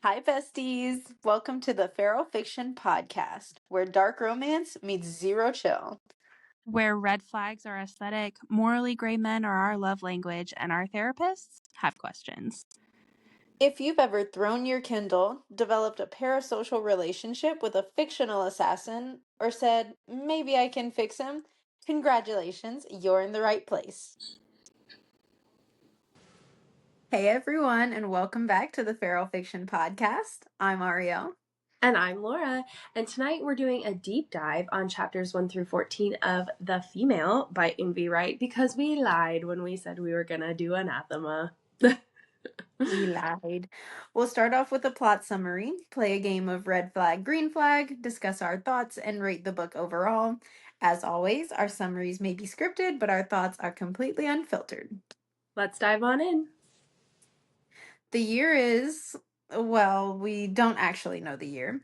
Hi, besties. Welcome to the Feral Fiction Podcast, where dark romance meets zero chill. Where red flags are aesthetic, morally gray men are our love language, and our therapists have questions. If you've ever thrown your Kindle, developed a parasocial relationship with a fictional assassin, or said, maybe I can fix him, congratulations, you're in the right place. Hey, everyone, and welcome back to the Feral Fiction Podcast. I'm Ariel. And I'm Laura, and tonight we're doing a deep dive on chapters 1 through 14 of The Female by Envy Wright because we lied when we said we were going to do Anathema. We lied. We'll start off with a plot summary, play a game of red flag, green flag, discuss our thoughts, and rate the book overall. As always, our summaries may be scripted, but our thoughts are completely unfiltered. Let's dive on in. The year is, well, we don't actually know the year,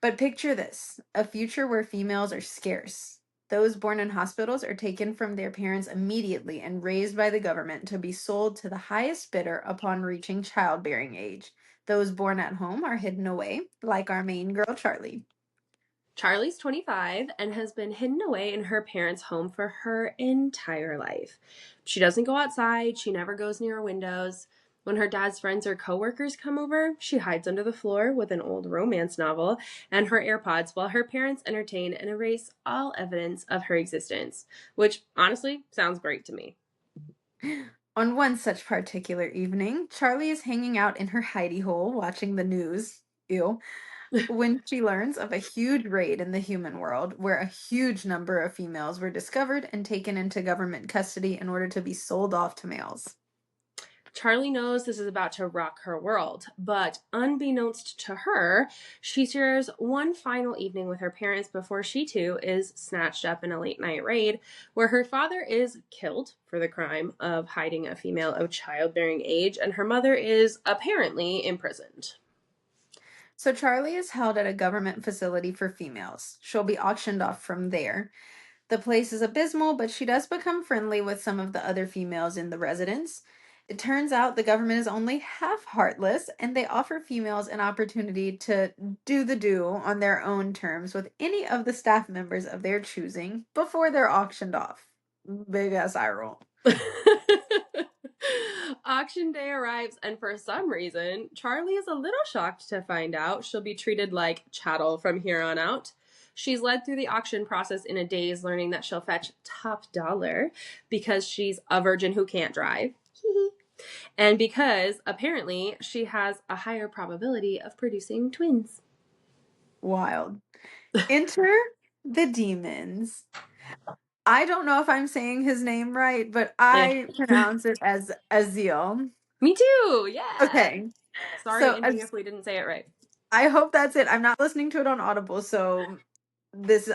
but picture this, a future where females are scarce. Those born in hospitals are taken from their parents immediately and raised by the government to be sold to the highest bidder upon reaching childbearing age. Those born at home are hidden away, like our main girl, Charlie. Charlie's 25 and has been hidden away in her parents' home for her entire life. She doesn't go outside, she never goes near windows. When her dad's friends or coworkers come over, she hides under the floor with an old romance novel and her AirPods while her parents entertain and erase all evidence of her existence, which honestly sounds great to me. On one such particular evening, Charlie is hanging out in her hidey hole watching the news. Ew. When she learns of a huge raid in the human world where a huge number of females were discovered and taken into government custody in order to be sold off to males. Charlie knows this is about to rock her world, but unbeknownst to her, she shares one final evening with her parents before she too is snatched up in a late night raid where her father is killed for the crime of hiding a female of childbearing age and her mother is apparently imprisoned. So Charlie is held at a government facility for females. She'll be auctioned off from there. The place is abysmal, but she does become friendly with some of the other females in the residence. It turns out the government is only half heartless, and they offer females an opportunity to do on their own terms with any of the staff members of their choosing before they're auctioned off. Big ass eye roll. Auction day arrives, and for some reason, Charlie is a little shocked to find out she'll be treated like chattel from here on out. She's led through the auction process in a daze, learning that she'll fetch top dollar because she's a virgin who can't drive. And because apparently she has a higher probability of producing twins. Wild. Enter the demons. I don't know if I'm saying his name right, but I pronounce it as Azil. Me too, yeah. Okay. Sorry, So Indy, if we didn't say it right. I hope that's it. I'm not listening to it on Audible, so it's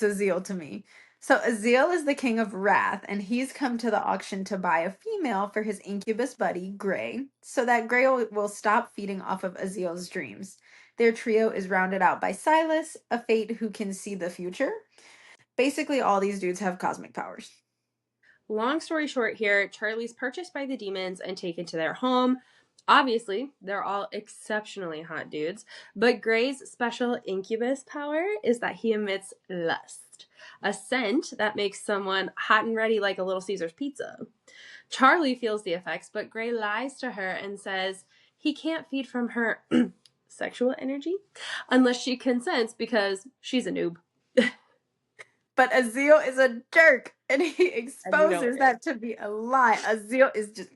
Azil to me. So Azil is the king of wrath, and he's come to the auction to buy a female for his incubus buddy, Gray, so that Gray will stop feeding off of Azil's dreams. Their trio is rounded out by Silas, a fate who can see the future. Basically, all these dudes have cosmic powers. Long story short here, Charlie's purchased by the demons and taken to their home. Obviously, they're all exceptionally hot dudes, but Gray's special incubus power is that he emits lust, a scent that makes someone hot and ready like a Little Caesar's pizza. Charlie feels the effects, but Gray lies to her and says he can't feed from her sexual energy unless she consents because she's a noob. But Azil is a jerk, and he exposes that to be a lie. Azil is just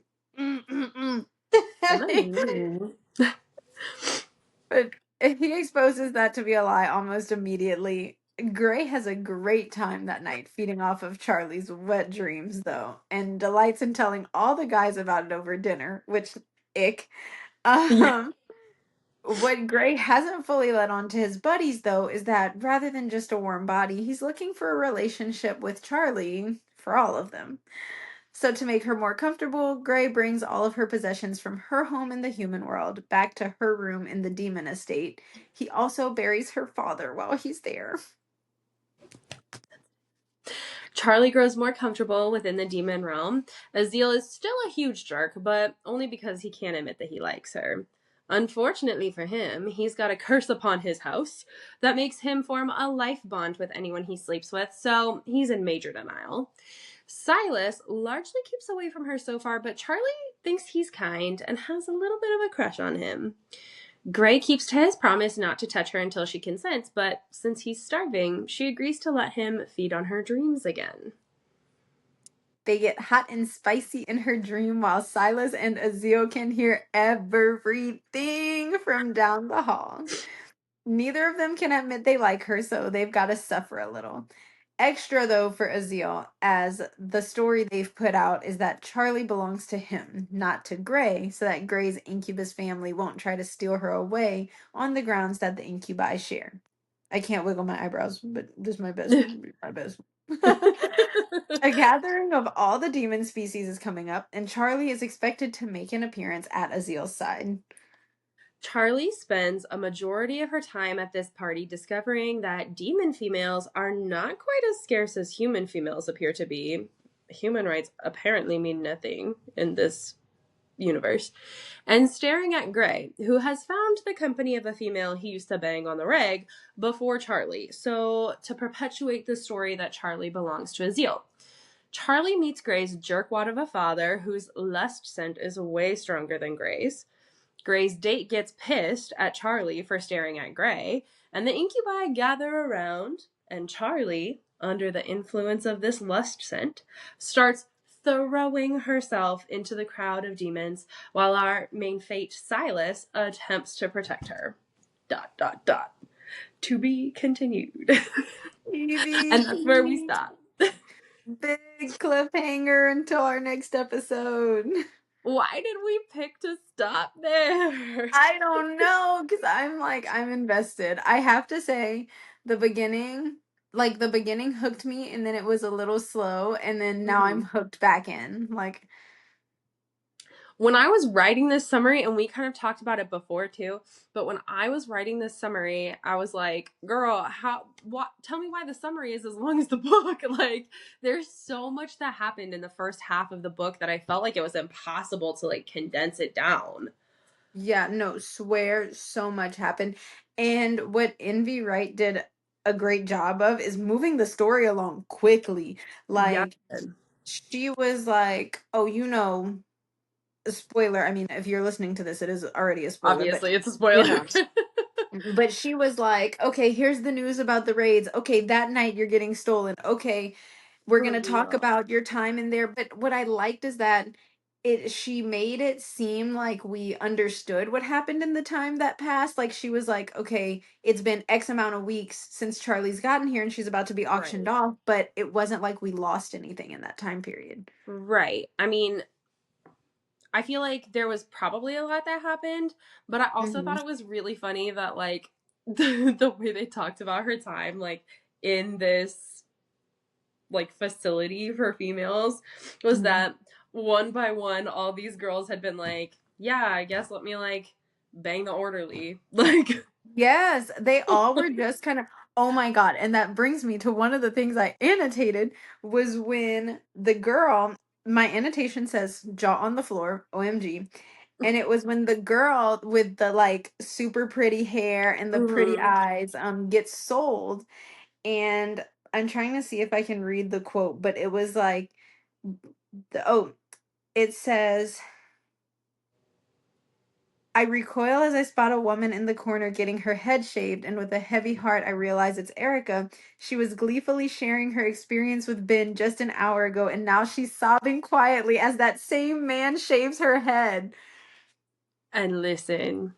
But he exposes that to be a lie almost immediately. Gray has a great time that night feeding off of Charlie's wet dreams, though, and delights in telling all the guys about it over dinner, which, ick. What Gray hasn't fully let on to his buddies, though, is that rather than just a warm body, he's looking for a relationship with Charlie for all of them. So to make her more comfortable, Gray brings all of her possessions from her home in the human world back to her room in the demon estate. He also buries her father while he's there. Charlie grows more comfortable within the demon realm. Azil is still a huge jerk, but only because he can't admit that he likes her. Unfortunately for him, he's got a curse upon his house that makes him form a life bond with anyone he sleeps with, so he's in major denial. Silas largely keeps away from her so far, but Charlie thinks he's kind and has a little bit of a crush on him. Gray keeps to his promise not to touch her until she consents, but since he's starving, she agrees to let him feed on her dreams again. They get hot and spicy in her dream while Silas and Azil can hear everything from down the hall. Neither of them can admit they like her, so they've got to suffer a little. Extra, though, for Azil, as the story they've put out is that Charlie belongs to him, not to Gray, so that Gray's incubus family won't try to steal her away on the grounds that the incubi share. I can't wiggle my eyebrows, but this is my best. My best. A gathering of all the demon species is coming up, and Charlie is expected to make an appearance at Azil's side. Charlie spends a majority of her time at this party discovering that demon females are not quite as scarce as human females appear to be. Human rights apparently mean nothing in this universe. And staring at Gray, who has found the company of a female he used to bang on the reg before Charlie, so to perpetuate the story that Charlie belongs to Azil. Charlie meets Gray's jerkwad of a father, whose lust scent is way stronger than Gray's. Gray's date gets pissed at Charlie for staring at Gray, and the incubi gather around, and Charlie, under the influence of this lust scent, starts throwing herself into the crowd of demons while our main fate, Silas, attempts to protect her. ... To be continued. And that's where we stop. Big cliffhanger until our next episode. Why did we pick to stop there? I don't know, because I'm invested. I have to say, the beginning, the beginning hooked me, and then it was a little slow, and then now I'm hooked back in. When I was writing this summary, and we kind of talked about it before too, but when I was writing this summary, I was like, girl, tell me why the summary is as long as the book. Like, there's so much that happened in the first half of the book that I felt like it was impossible to condense it down. Yeah, no, swear so much happened. And what Envy Wright did a great job of is moving the story along quickly. Yeah. She was like, oh, a spoiler. I mean, if you're listening to this, it is already a spoiler, Obviously, it's a you spoiler. know. But she was like, okay, here's the news about the raids. Okay, that night you're getting stolen. Okay, we're going to talk about your time in there. But what I liked is that she made it seem like we understood what happened in the time that passed. Like, she was like, okay, it's been X amount of weeks since Charlie's gotten here and she's about to be auctioned off, but it wasn't like we lost anything in that time period. Right. I mean, I feel like there was probably a lot that happened, but I also thought it was really funny that the way they talked about her time in this facility for females was that one by one all these girls had been like, yeah, I guess let me bang the orderly. Yes, they all were just kind of, oh my God. And that brings me to one of the things I annotated was when the girl, my annotation says jaw on the floor, OMG. And it was when the girl with the super pretty hair and the pretty eyes gets sold. And I'm trying to see if I can read the quote, but it was it says, I recoil as I spot a woman in the corner getting her head shaved, and with a heavy heart I realize it's Erica. She was gleefully sharing her experience with Ben just an hour ago, and now she's sobbing quietly as that same man shaves her head. And listen,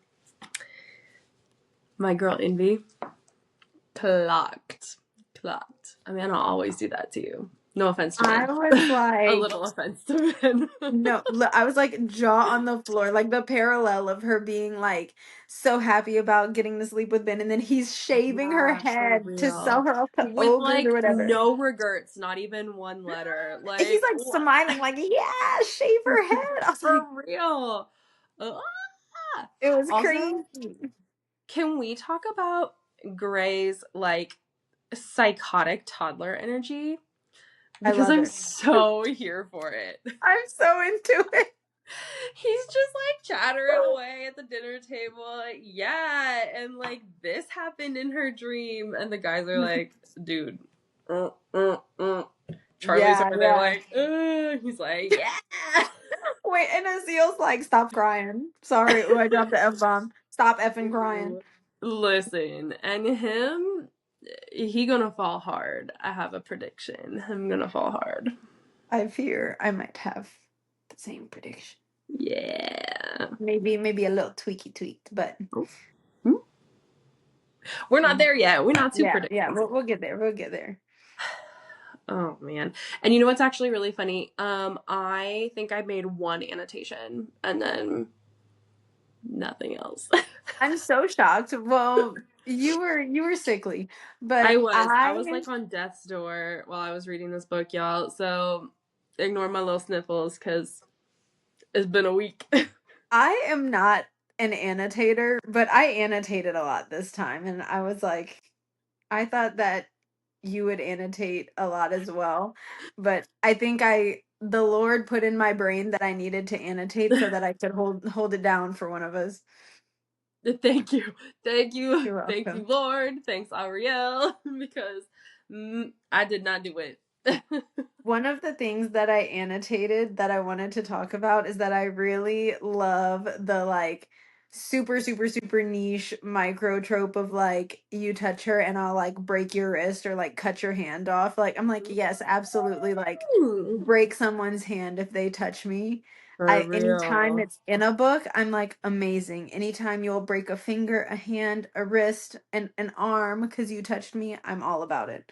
my girl Envy, clocked. I mean, I'll always do that to you. No offense to Ben. I was like... a little offense to Ben. No, I was jaw on the floor, the parallel of her being so happy about getting to sleep with Ben, and then he's shaving her head to sell her off to with ogres or whatever. No regrets, not even one letter. He's smiling, yeah, shave her head. I was for real. It was also, crazy. Can we talk about Gray's psychotic toddler energy? Because I'm so here for it. I'm so into it. He's just like chattering away at the dinner table. Yeah, and like this happened in her dream, and the guys are like, dude, uh, uh, uh. Charlie's Yeah, over there yeah. like, he's like, yeah. Wait, and Aziel's like, stop crying. Sorry, ooh, I dropped the F bomb. Stop effing crying. Ooh. Listen, and him, he gonna fall hard. I have a prediction. I'm gonna fall hard. I fear I might have the same prediction. Yeah. Maybe a little tweaked, but Oh. We're not there yet. We're not too yeah, predictable. we'll get there. We'll get there. Oh man. And you know what's actually really funny? I think I made one annotation and then nothing else. I'm so shocked. Well, you were sickly, but I was like on death's door while I was reading this book, y'all. So ignore my little sniffles because it's been a week. I am not an annotator, but I annotated a lot this time, and I was like, I thought that you would annotate a lot as well, but I think the Lord put in my brain that I needed to annotate so that I could hold it down for one of us. Thank you. Thank you. You're Thank you, welcome. Lord. Thanks, Ariel, because I did not do it. One of the things that I annotated that I wanted to talk about is that I really love the like super niche micro trope of like you touch her and I'll like break your wrist or like cut your hand off. Like I'm like, yes, absolutely, like break someone's hand if they touch me. For I anytime real. it's in a book, I'm like amazing. Anytime you'll break a finger, a hand, a wrist, and an arm because you touched me, I'm all about it.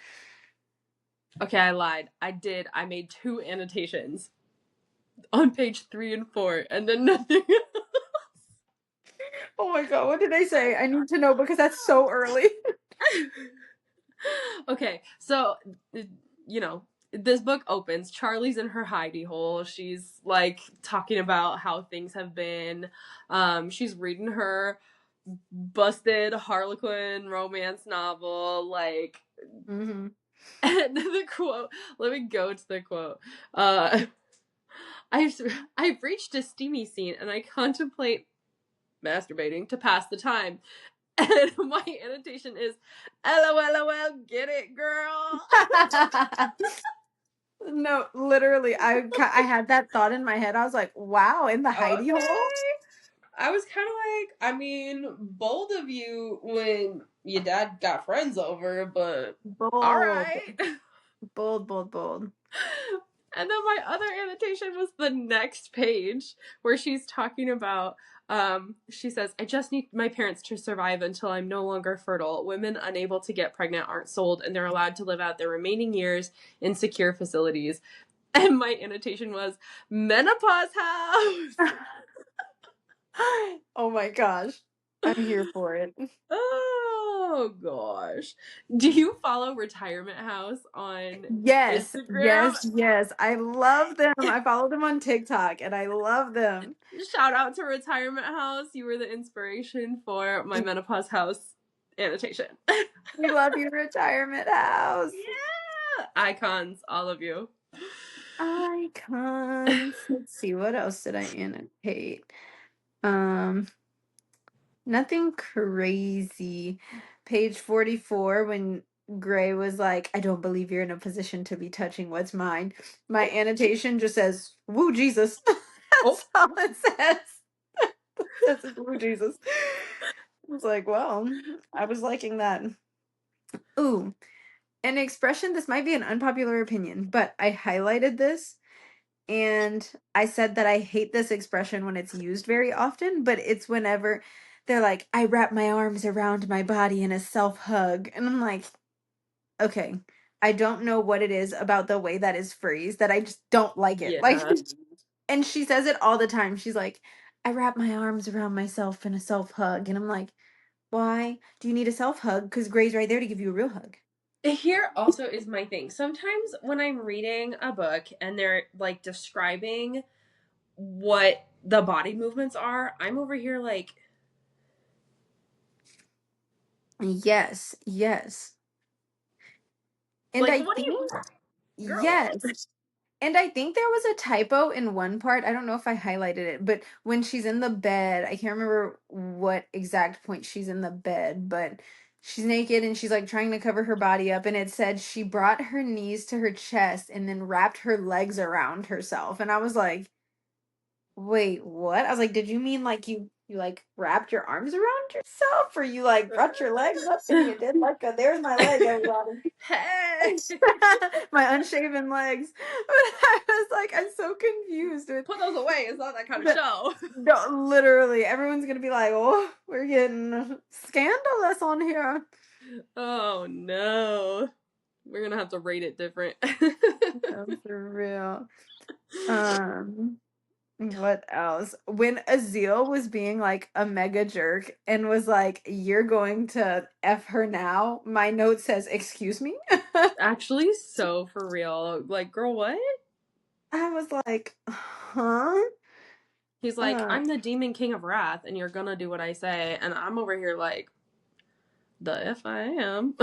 Okay, I lied. I did. I made 2 annotations on page 3 and 4, and then nothing Oh my God, what did they say? I need to know because that's so early. Okay, so you know, this book opens. Charlie's in her hidey hole. She's like talking about how things have been. She's reading her busted Harlequin romance novel, like, Hmm. and the quote. Let me go to the quote. Uh, I've I've reached a steamy scene, and I contemplate masturbating to pass the time. And my annotation is, LOL, get it, girl. No, literally, I had that thought in my head. I was like, wow, in the hidey hole? Okay. I was kind of like, I mean, bold of you when your dad got friends over, but all Bold, right. bold. And then my other annotation was the next page where she's talking about, she says, I just need my parents to survive until I'm no longer fertile. Women unable to get pregnant aren't sold, and they're allowed to live out their remaining years in secure facilities. And my annotation was, menopause house. Oh my gosh, I'm here for it. Oh gosh. Do you follow Retirement House on Yes, Instagram? yes, yes. I love them. I follow them on TikTok and I love them. Shout out to Retirement House. You were the inspiration for my Menopause House annotation. We love your retirement house. Yeah. Icons, all of you. Icons. Let's see, what else did I annotate? Um, Nothing crazy. Page 44, when Gray was like, I don't believe you're in a position to be touching what's mine. My annotation just says, Woo Jesus. Oh, That's all it says. It says Woo Jesus. I was like, well, I was liking that. Ooh, an expression, this might be an unpopular opinion, but I highlighted this and I said that I hate this expression when it's used very often, but it's whenever they're like, I wrap my arms around my body in a self hug. And I'm like, okay, I don't know what it is about the way that is phrased that I just don't like it. Like, yeah. and she says it all the time. She's like, I wrap my arms around myself in a self hug. And I'm like, why do you need a self hug? Because Gray's right there to give you a real hug. Here also is my thing. Sometimes when I'm reading a book and they're like describing what the body movements are, I'm over here like, Yes, yes. And like I what do think, you, girl, what? yes. And I think there was a typo in one part. I don't know if I highlighted it, but when she's in the bed, I can't remember what exact point she's in the bed, but she's naked and she's like trying to cover her body up. And it said she brought her knees to her chest and then wrapped her legs around herself. And I was like, wait, what? I was like, did you mean like you like wrapped your arms around yourself, or you like brought your legs up and you did like a there's my leg, everybody. Hey, My unshaven legs. I was like, I'm so confused with put those away. It's not that kind of show. no, literally, everyone's gonna be like, "Oh, we're getting scandalous on here." Oh no, we're gonna have to rate it different. No, for real. Um, what else? When Azil was being like a mega jerk and was like, "You're going to f her now," my note says, "Excuse me." Actually, so for real. Like, girl, what? I was like, "Huh?" He's like, Uh, I'm the demon king of wrath, and you're gonna do what I say. And I'm over here like, the F I am.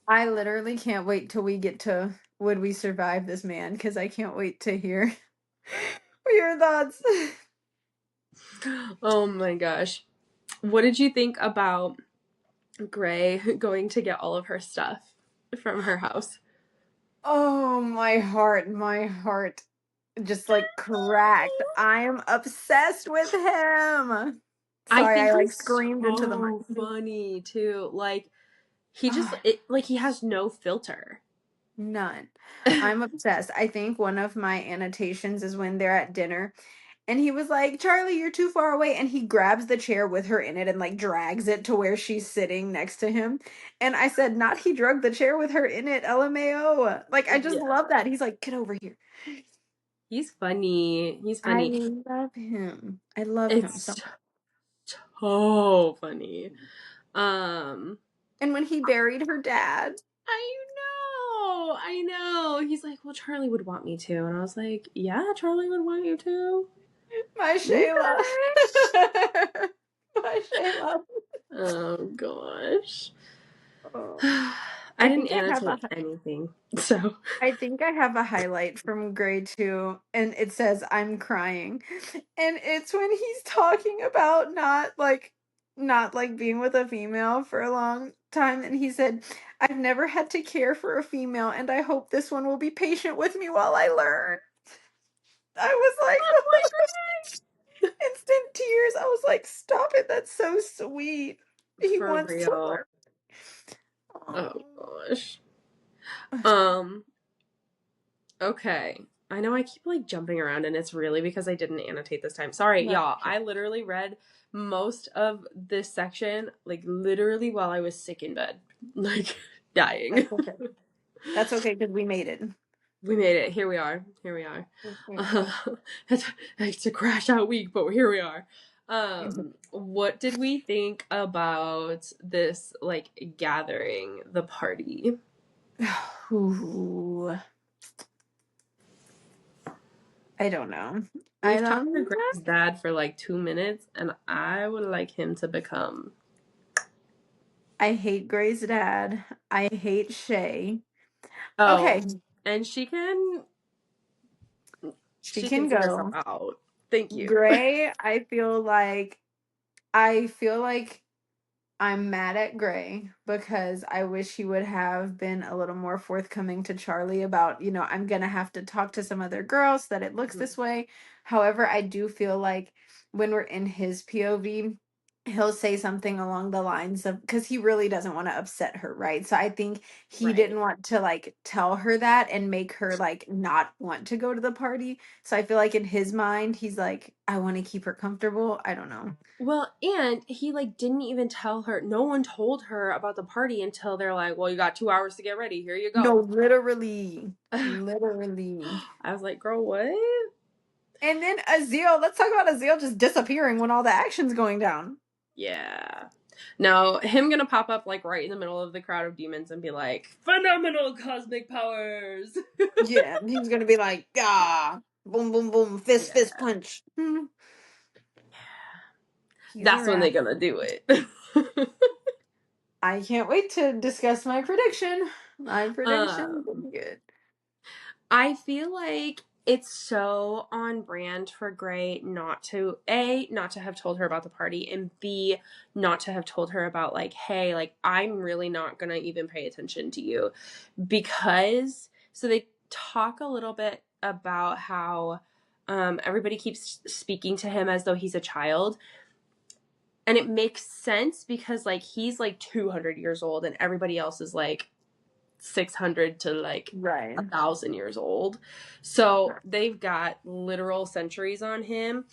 I literally can't wait till we get to would we survive this man, because I can't wait to hear your thoughts. Oh my gosh. What did you think about Gray going to get all of her stuff from her house? Oh, my heart just like cracked. I am obsessed with him. I Sorry, think I like he's screamed into the so mic. funny too. Like he just Ah, like he has no filter. none. I'm obsessed. I think one of my annotations is when they're at dinner and he was like, "Charlie, you're too far away." And he grabs the chair with her in it and like drags it to where she's sitting next to him. And I said, "Not he drug the chair with her in it, LMAO." Like, I just Yeah. love that. He's like, "Get over here." He's funny. He's I funny. love him. I love him so It's much. so funny. Um And when he buried her dad, I know. He's like, well, Charlie would want me to. And I was like, yeah, Charlie would want you to. my Shayla. Okay. My Shayla. Oh, gosh. Oh. I I didn't think I have annotate anything. So, I think I have a highlight from grade 2, and it says I'm crying. And it's when he's talking about not like being with a female for a long time, and he said, "I've never had to care for a female, and I hope this one will be patient with me while I learn." I was like, instant tears. I was like, "Stop it. That's so sweet. He for wants to real. learn." Oh, Oh. gosh. Um, okay. I know I keep like jumping around and it's really because I didn't annotate this time. Sorry, No, y'all. I literally read most of this section like literally while I was sick in bed, like dying. that's okay. That's okay because we made it. We made it. Here we are. Here we are. Uh, Mhm. it's a crash out week, but here we are. What did we think about this like gathering, the party? Ooh, I don't know. I We've talked to don't know. Greg's dad for like 2 minutes, and I would like him to become. I hate Gray's dad. I hate Shay. Oh, Okay, and she she can can see herself go. out. Thank you. Gray, I feel like I'm mad at Gray because I wish he would have been a little more forthcoming to Charlie about, I'm gonna have to talk to some other girls so that it looks Mhm. this way. However, I do feel like when we're in his POV, he'll say something along the lines of because he really doesn't want to upset her, right? So I think he Right. didn't want to like tell her that and make her like not want to go to the party. So I feel like in his mind, he's like, I want to keep her comfortable. I don't know. Well, and he like didn't even tell her. No one told her about the party until they're like, "Well, you got 2 hours to get ready. Here you No, go." literally. Literally. I was like, "Girl, what?" And then Azil, let's talk about Azil just disappearing when all the action's going down. Yeah. No, him gonna pop up like right in the middle of the crowd of demons and be like, "Phenomenal cosmic powers." Yeah, he's gonna be like, ah, boom, boom, boom, fist, Yeah. fist, punch. He's a That's when they're rat. gonna do it. I can't wait to discuss my prediction. My prediction um, is good. I feel like it's so on brand for Gray not to have told her about the party, and B, not to have told her about like, hey, like I'm really not gonna even pay attention to you. Because so they talk a little bit about how everybody keeps speaking to him as though he's a child. And it makes sense because like he's like 200 years old and everybody else is like 600 to like Right. 1,000 years old. So they've got literal centuries on him.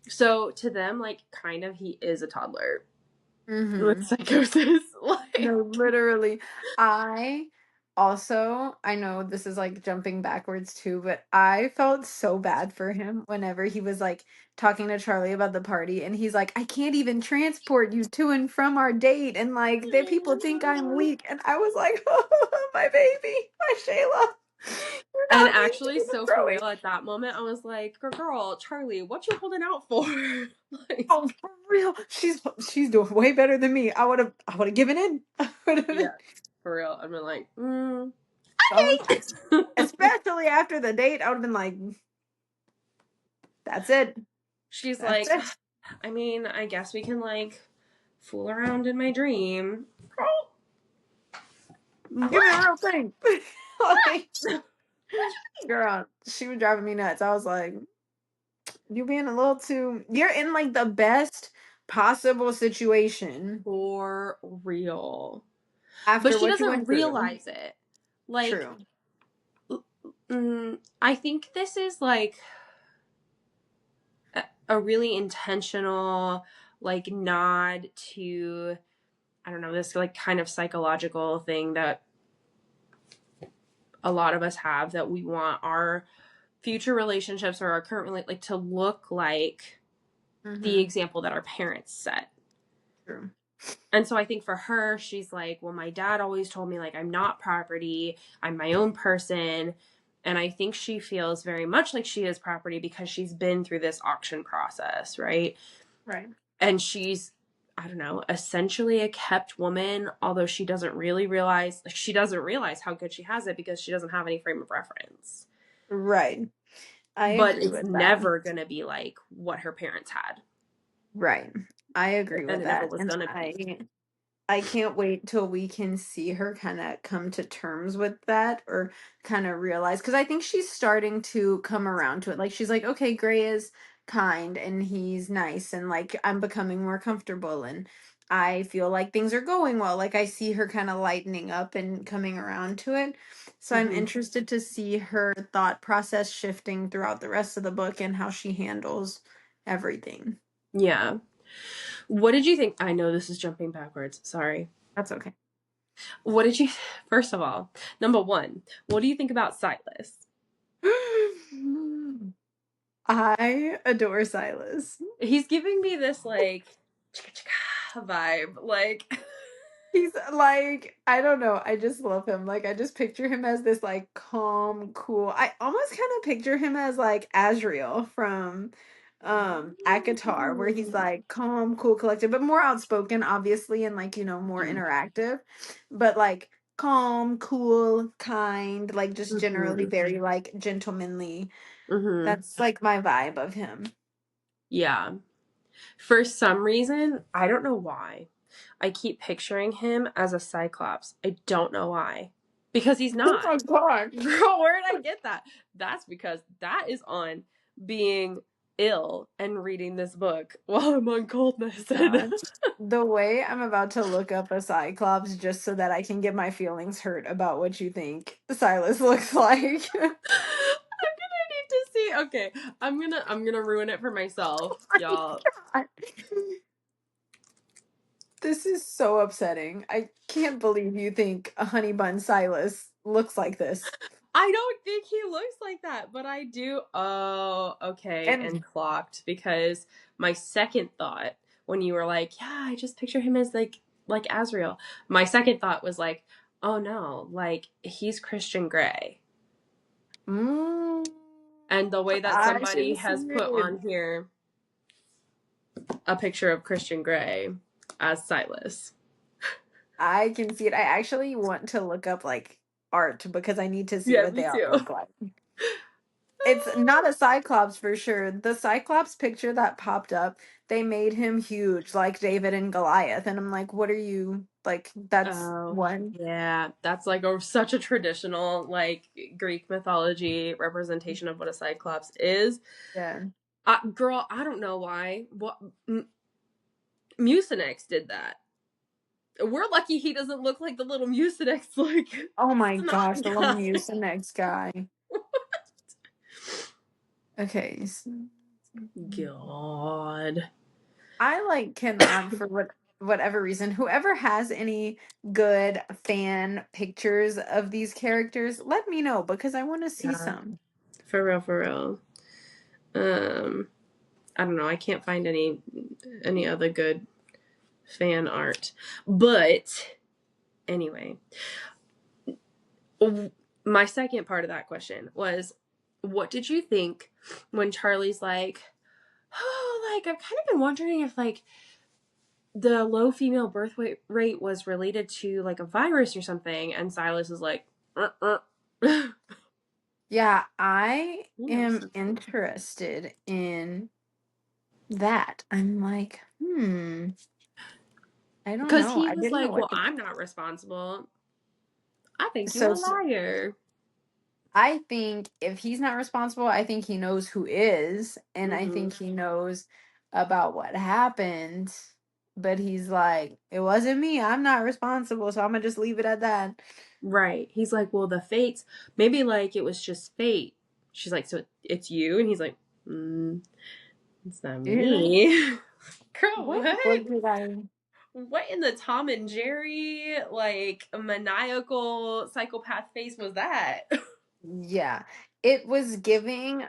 So to them, like, kind of, he is a toddler with Mm-hmm. psychosis. Like, No, literally. I I know this is like jumping backwards too, but I felt so bad for him whenever he was like talking to Charlie about the party and he's like, I can't even transport you to and from our date. And like, they people think I'm weak. And I was like, oh, my baby, my Shayla, you're and not meant to actually, even so for growing. real, at that moment, I was like, girl, Charlie, what you holding out for? Like, Oh, for real. She's doing way better than me. I would have given in. I would have been yeah, for real. I've been like, so okay. especially after the date, I would have been like, that's it. She's That's like, it. I mean, I guess we can like fool around in my dream. Give me the What? real thing. Like, girl, she was driving me nuts. I was like, you being a little too, you're in like the best possible situation For real. But after she what you doesn't went through. realize it. Like, True. I think this is like a really intentional, like, nod to, I don't know, this like kind of psychological thing that a lot of us have, that we want our future relationships or our current like to look like the Mm-hmm. example that our parents set. True. And so I think for her, she's like, well, my dad always told me, like, I'm not property, I'm my own person. And I think she feels very much like she is property because she's been through this auction process, right? Right. And she's, I don't know, essentially a kept woman, although she doesn't really realize, like, she doesn't realize how good she has it because she doesn't have any frame of reference. Right. I But agree it's with that. never going to be like what her parents had. Right. I agree And with it never that. was And going to be. I can't wait till we can see her kind of come to terms with that or kind of realize because I think she's starting to come around to it. Like she's like, okay, Gray is kind and he's nice and like I'm becoming more comfortable and I feel like things are going well. Like I see her kind of lightening up and coming around to it. So I'm Mm-hmm. interested to see her thought process shifting throughout the rest of the book and how she handles everything. Yeah. What did you think? I know this is jumping backwards. Sorry. That's okay. What did you, first of all, number one, what do you think about Silas? I adore Silas. He's giving me this like chicka chicka vibe. Like, He's like, I don't know. I just love him. Like, I just picture him as this like calm, cool. I almost kind of picture him as like Azriel from Akatar, where he's like calm, cool, collected, but more outspoken, obviously, and like, more interactive. But like calm, cool, kind, like just generally mm-hmm. very like gentlemanly. Mm-hmm. That's like my vibe of him. Yeah. For some reason, I don't know why, I keep picturing him as a Cyclops. I don't know why. Because he's Oh not. my god. Girl, where did I get that? That's because that is on being ill and reading this book while I'm on cold medicine. God. The way I'm about to look up a Cyclops just so that I can get my feelings hurt about what you think Silas looks like. I'm gonna need to see. Okay, I'm gonna ruin it for myself, Oh my y'all. God. This is so upsetting. I can't believe you think a honey bun Silas looks like this. I don't think he looks like that, but I do. Oh, okay, And and clocked, because my second thought when you were like, "Yeah, I just picture him as like Azrael." My second thought was like, "Oh no, like he's Christian Grey." mm, And the way that I somebody can has see put it. on here a picture of Christian Grey as Silas. I can see it. I actually want to look up like art because I need to see Yeah, what me they all too. look like. It's not a Cyclops for sure. The Cyclops picture that popped up, they made him huge, like David and Goliath. And I'm like, what are you like? That's Oh, one. yeah. That's like such a traditional, like, Greek mythology representation of what a cyclops is. Yeah. Girl, I don't know why. What Mucinex did that. We're lucky he doesn't look like the little Mucinex, like, Oh my gosh, snot the little guy. Mucinex guy. Okay. God. I like cannot for whatever reason. Whoever has any good fan pictures of these characters, let me know because I want to see Yeah. some. For real, for real. Um, I don't know. I can't find any other good fan art. But anyway, my second part of that question was, what did you think when Charlie's like, oh, like, I've kind of been wondering if, like, the low female birth rate was related to, like, a virus or something, and Silas is like, he Yeah, I knows. am interested in that. I'm like, I don't Because know. he I was didn't know like, well, what to. I'm not responsible. I think you So a liar. I think if he's not responsible, I think he knows who is, and I Hmm. think he knows about what happened. But he's like, it wasn't me. I'm not responsible, so I'm gonna just leave it at that. Right. He's like, well, the fates, maybe like it was just fate. She's like, so it's you? And he's like, it's not You hear that? me. Girl, What what? book did I? What in the Tom and Jerry, like, maniacal psychopath face was that? Yeah, it was giving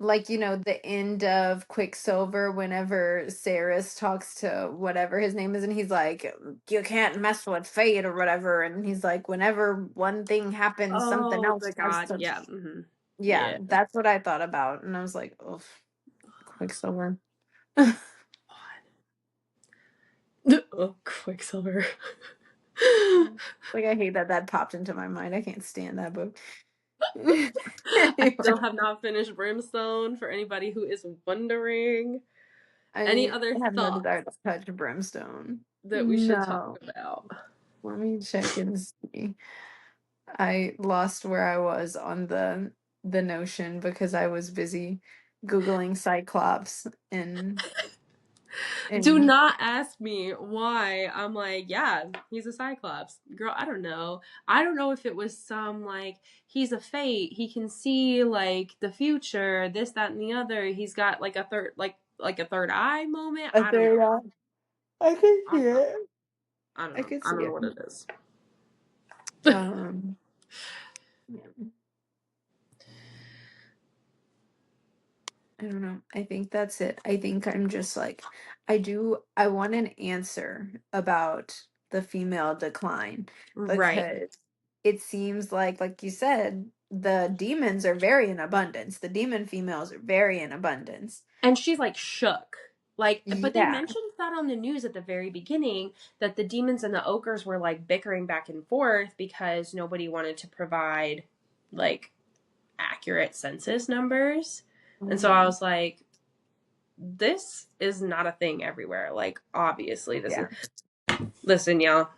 like the end of Quicksilver whenever Saris talks to whatever his name is and he's like you can't mess with fate or whatever and he's like whenever one thing happens something Oh, else the has god. to. Yeah. Hmm. Yeah, Yeah. that's what I thought about and I was like, oh, Quicksilver. Oh, Quicksilver. Like I hate that that popped into my mind. I can't stand that book. I Anyway, still have not finished Brimstone for anybody who is wondering. Any I other have no thoughts desire to touch Brimstone. that we should talk No. about? Let me check and see. I lost where I was on the notion because I was busy Googling Cyclops Do and not ask me why. I'm like, yeah, he's a Cyclops. Girl, I don't know. I don't know if it was some, like, he's a fate. He can see, like, the future, this, that, and the other. He's got like a third, like a third eye moment. a I don't know. third eye. I can I see don't know. it. I don't I know. can I see don't know it. what it is. Um yeah. I don't know. I think that's it. I think I'm just like, I want an answer about the female decline Right. because it seems like you said, the demons are very in abundance. The demon females are very in abundance. And she's like shook. Like, but they Yeah. mentioned that on the news at the very beginning, that the demons and the ogres were like bickering back and forth because nobody wanted to provide, like, accurate census numbers. And so I Mhm. was like, this is not a thing everywhere. Like, obviously, this is. Yeah. Listen, y'all,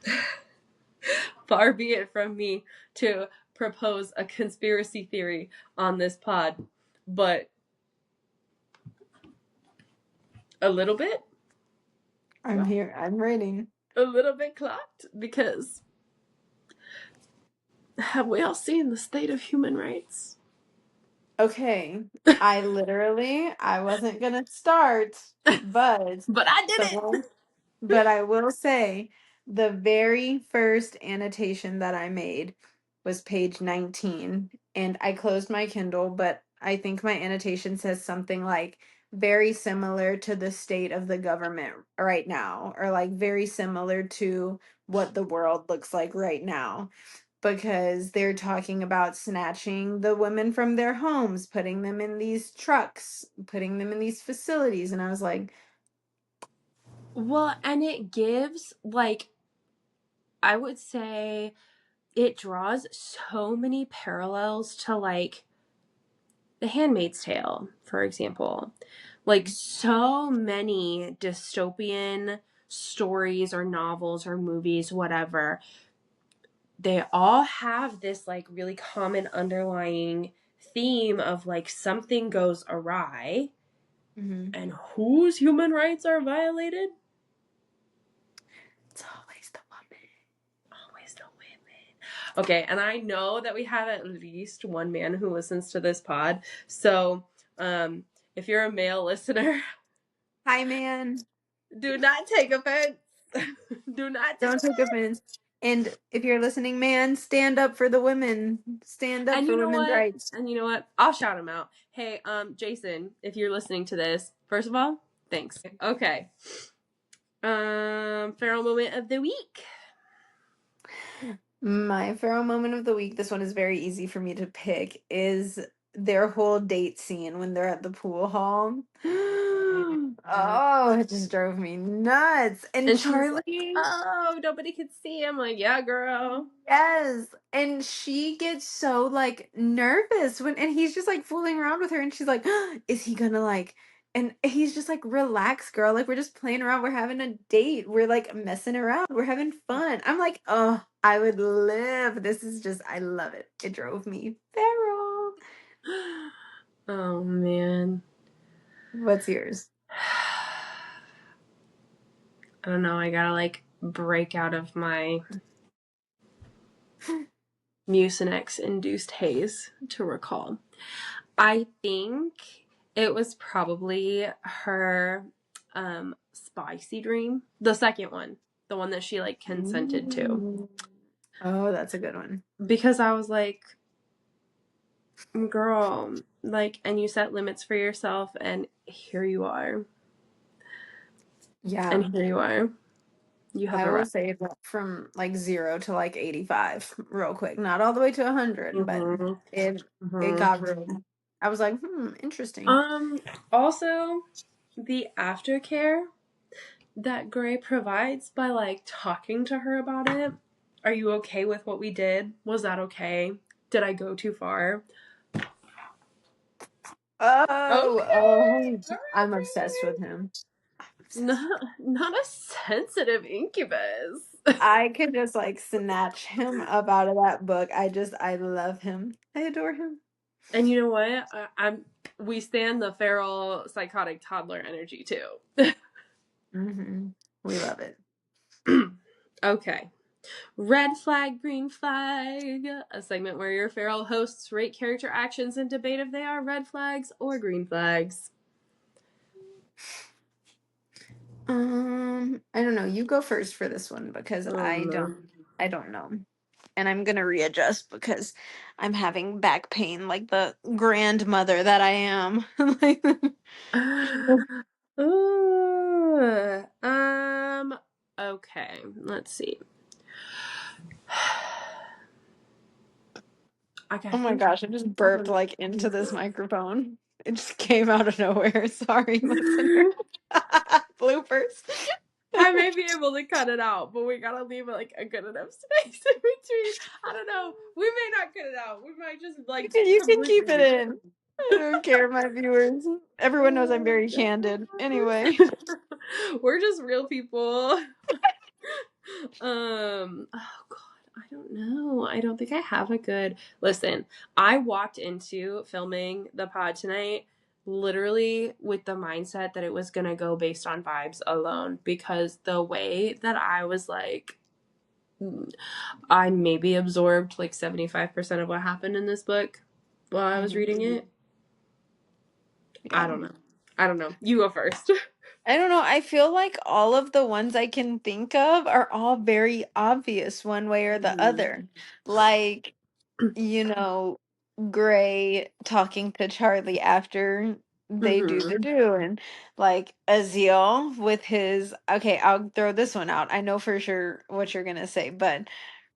far be it from me to propose a conspiracy theory on this pod, but a little bit, I'm here. I'm reading. a little bit clocked, because have we all seen the state of human rights? Okay. I wasn't gonna start, but But I did the it. one. But I will say the very first annotation that I made was page 19. And I closed my Kindle, but I think my annotation says something like very similar to the state of the government right now, or like very similar to what the world looks like right now. Because they're talking about snatching the women from their homes, putting them in these trucks, putting them in these facilities. And I was like, Well, and it gives, like, I would say it draws so many parallels to, like, The Handmaid's Tale, for example. Like so many dystopian stories or novels or movies, whatever, they all have this like really common underlying theme of like something goes awry Mm-hmm. and whose human rights are violated? It's always the woman. Always the women. Okay, and I know that we have at least one man who listens to this pod. So, if you're a male listener, Hi, man. do not take offense. Do not take Don't take offense. offense. And if you're listening, man, stand up for the women. Stand up And for you know women's what? rights. I'll shout him out. Hey, Jason, if you're listening to this, first of all, thanks. Okay. Feral moment of the week. My feral moment of the week, this one is very easy for me to pick, is their whole date scene when they're at the pool hall. Oh, it just drove me nuts. And And she's like, Charlie, oh, nobody could see. I'm like, yeah, girl. yes. And she gets so like nervous and he's just like fooling around with her and she's like, is he gonna like and he's just like, relax, girl. Like we're just playing around. We're having a date. We're like messing around. We're having fun. I'm like, oh, I would live. This is just I love it. It drove me feral. Oh, man. What's yours? I don't know. I gotta like break out of my Mucinex induced haze to recall. I think it was probably her spicy dream. The second one. The one that she like consented to. Ooh. Oh, that's a good one. Because I was like, girl, like, and you set limits for yourself, and here you are. Yeah. And here you are. You have I will arrived. say that from like 0 to like 85 real quick. Not all the way to 100, but Mm-hmm. it Mm-hmm. got real. I was like, interesting. Also, the aftercare that Gray provides by like talking to her about it. Are you okay with what we did? Was that okay? Did I go too far? Oh, Okay. oh, All I'm right, obsessed with him. I'm obsessed with not a sensitive incubus. I could just like snatch him up out of that book. I love him. I adore him. And you know what? We stand the feral psychotic toddler energy too. Hmm. We love it. Okay. Red flag, green flag. A segment where your feral hosts rate character actions and debate if they are red flags or green flags. I don't know. You go first for this one because No. I don't know. And I'm gonna readjust because I'm having back pain like the grandmother that I am. Like, Ooh, okay, let's see. I oh my think gosh, I just burped like into this microphone. It just came out of nowhere. Sorry, listener. Bloopers. I may be able to cut it out, but we gotta leave like a good enough space in between. I don't know. We may not cut it out. We might just like You can keep it completely. in. I don't care, my viewers. Everyone knows I'm very candid. Anyway. We're just real people. Oh God, I don't know. I don't think I have a good listen. I walked into filming the pod tonight literally with the mindset that it was gonna go based on vibes alone because the way that I was like I maybe absorbed like 75% of what happened in this book while I was reading it. I Yeah. don't know. I don't know. You go first. I don't know. I feel like all of the ones I can think of are all very obvious one way or the other. Like, you know, Gray talking to Charlie after they do the Mm-hmm. do, and like Aziel with his, okay, I'll throw this one out. I know for sure what you're gonna say, but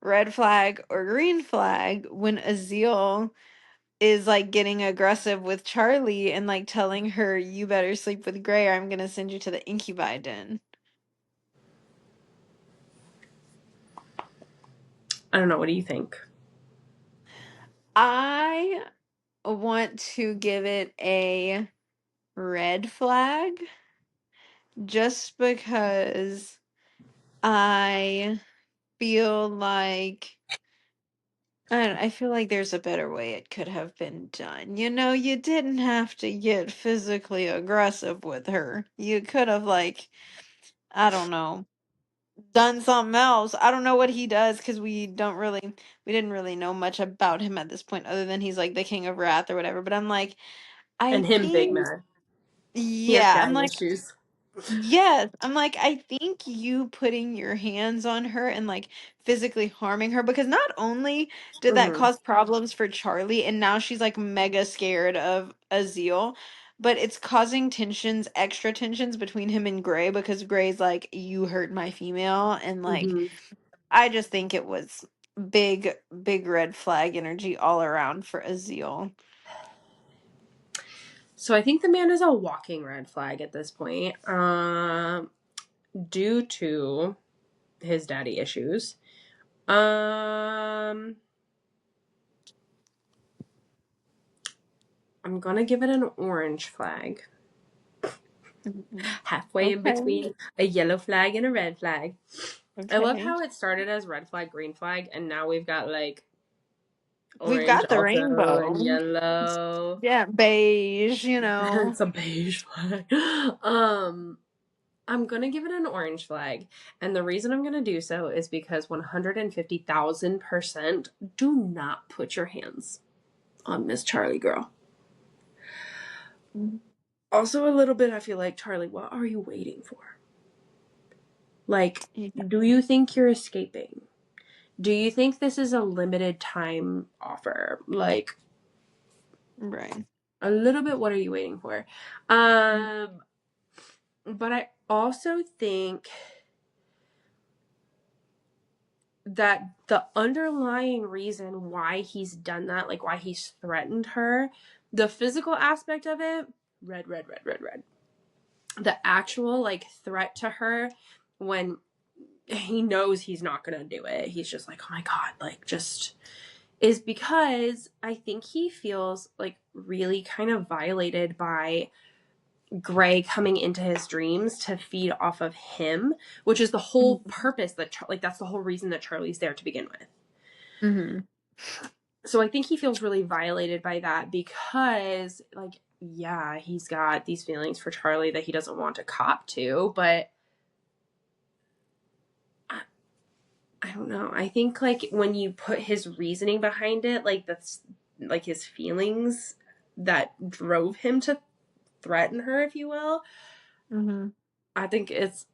red flag or green flag when Aziel is like getting aggressive with Charlie and like telling her, you better sleep with Gray or I'm gonna send you to the incubi den. I don't know. What do you think? I want to give it a red flag just because I feel like I feel like there's a better way it could have been done. You know, you didn't have to get physically aggressive with her. You could have, like, I don't know, done something else. I don't know what he does because we didn't really know much about him at this point other than he's like the king of wrath or whatever. But I'm like, I And him big think, mad. He has yeah, I'm daddy like, issues. yes, I'm like, I think you putting your hands on her and like physically harming her because not only did that Hmm. cause problems for Charlie and now she's like mega scared of Azil, but it's causing tensions, extra tensions between him and Gray because Gray's like, you hurt my female, and like Hmm. I just think it was big, big red flag energy all around for Azil. So I think the man is a walking red flag at this point, due to his daddy issues. I'm gonna give it an orange flag, Mhm. halfway in Okay, between a yellow flag and a red flag. I love okay. how it started as red flag, green flag, and now we've got like We've orange got the also and rainbow. yellow. Yeah, beige, you know. It's a beige flag. I'm gonna give it an orange flag, and the reason I'm gonna do so is because 150,000% do not put your hands on Miss Charlie girl. Also, a little bit, I feel like, Charlie, what are you waiting for? Like, Yeah, do you think you're escaping? Do you think this is a limited time offer? Like, right. a little bit, what are you waiting for? Mm, But I also think that the underlying reason why he's done that, like why he's threatened her, the physical aspect of it, red, red, red, red, red. The actual like threat to her when he knows he's not gonna do it, he's just like, oh my god, like just is because I think he feels like really kind of violated by Gray coming into his dreams to feed off of him, which is the whole mhm, purpose that like that's the whole reason that Charlie's there to begin with. mhm, So I think he feels really violated by that because like yeah, he's got these feelings for Charlie that he doesn't want to cop to, but I, I don't know. I think like when you put his reasoning behind it, like that's like his feelings that drove him to threaten her, if you will. mhm. I think it's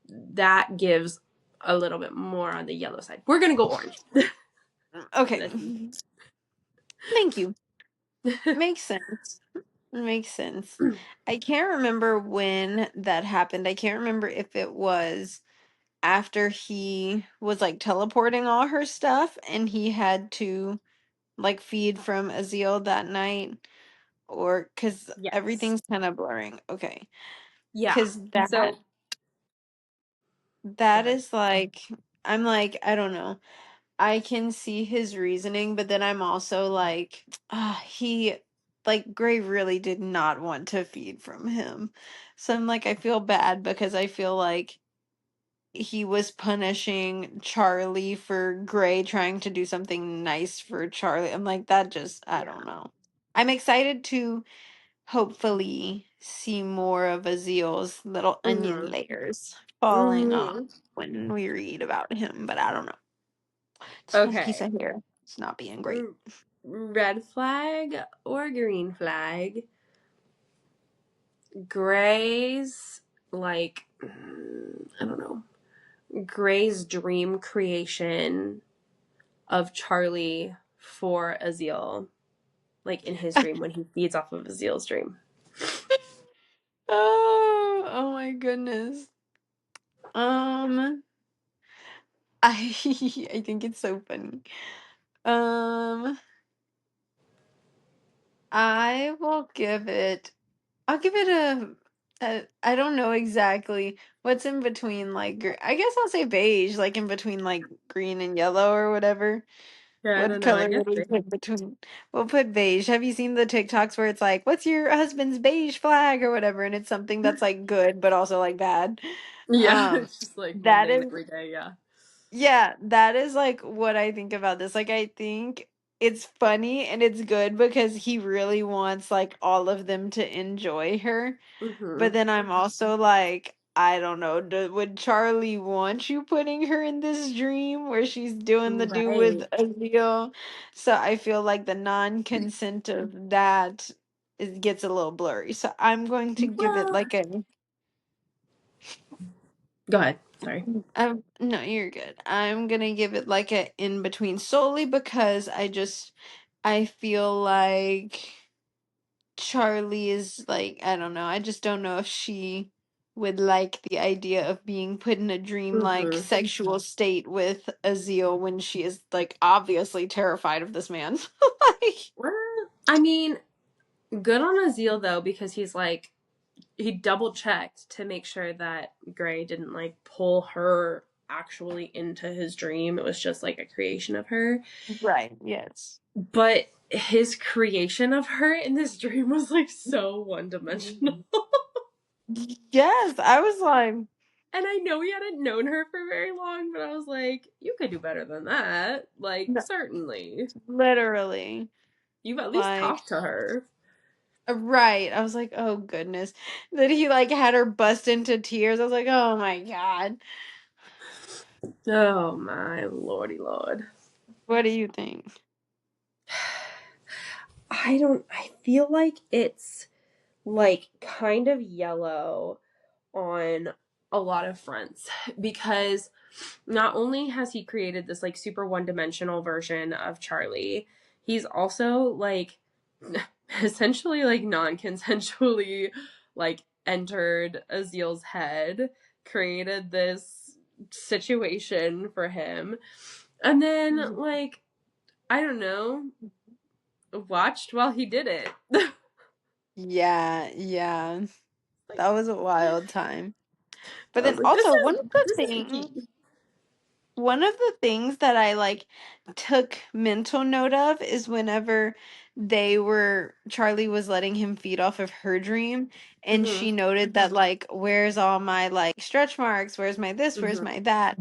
that gives a little bit more on the yellow side. We're gonna go orange. Okay. Thank you. Makes sense. Makes sense. I can't remember when that happened. I can't remember if it was after he was like teleporting all her stuff and he had to like feed from Azil that night, or because Yes. everything's kind of blurring. Okay. Yeah. Because that So go that ahead. is like, I'm like, I don't know. I can see his reasoning, but then I'm also like, he, like, Gray really did not want to feed from him. So I'm like, I feel bad because I feel like he was punishing Charlie for Gray trying to do something nice for Charlie. I'm like, that just, I don't Yeah. know. I'm excited to hopefully see more of Azil's little onion Mm-hmm. layers falling off Mm-hmm. when we read about him, but I don't know. Just feel like he's Okay. a hair. It's not being great. Red flag or green flag? Gray's like I don't know. Gray's dream creation of Charlie for Azil, like in his dream when he feeds off of Azil's dream. Oh my goodness. Um, I I think it's so funny. Um, I will give it. I'll give it I don't know exactly what's in between like I guess I'll say beige, like in between like green and yellow or whatever. Yeah, I What don't know. I color guess would we they. put between? We'll put beige. Have you seen the TikToks where it's like, "What's your husband's beige flag?" or whatever, and it's something that's like good but also like bad. Yeah, Um, it's just like that mundane is, every day. Yeah. yeah, that is like what I think about this. Like, I think it's funny and it's good because he really wants like all of them to enjoy her. But Mm-hmm. then I'm also like, I don't know, would Charlie want you putting her in this dream where she's doing the do with Right. Azil? So I feel like the non-consent of that gets a little blurry. So I'm going to give it Well, like a go ahead. Sorry. no, you're good. I'm gonna give it like a in between solely because I feel like Charlie is like, I don't know. I just don't know if she would like the idea of being put in a dreamlike Mm-hmm. sexual state with Azil when she is like obviously terrified of this man. Like, Well, I mean, good on Azil though, because he's like he double checked to make sure that Gray didn't like pull her actually into his dream. It was just like a creation of her. right, yes. But his creation of her in this dream was like so one dimensional. Yes, I was like, And I know he hadn't known her for very long, but I was like, you could do better than that. Like, no, certainly. literally, You've at least like, talked to her. right. I was like, oh goodness. That he like had her bust into tears. I was like, oh my God. Oh my lordy lord. What do you think? I feel like it's like kind of yellow on a lot of fronts because not only has he created this like super one-dimensional version of Charlie, he's also like essentially like non-consensually like entered Azil's head, created this situation for him, and then like I don't know, watched while he did it. Yeah, yeah. Like That was a wild time. But I was then like, also this is icky. one of the things that I like took mental note of is whenever Charlie was letting him feed off of her dream and Mm-hmm. she noted that like where's all my like stretch marks, where's my this, where's Mm-hmm. my that,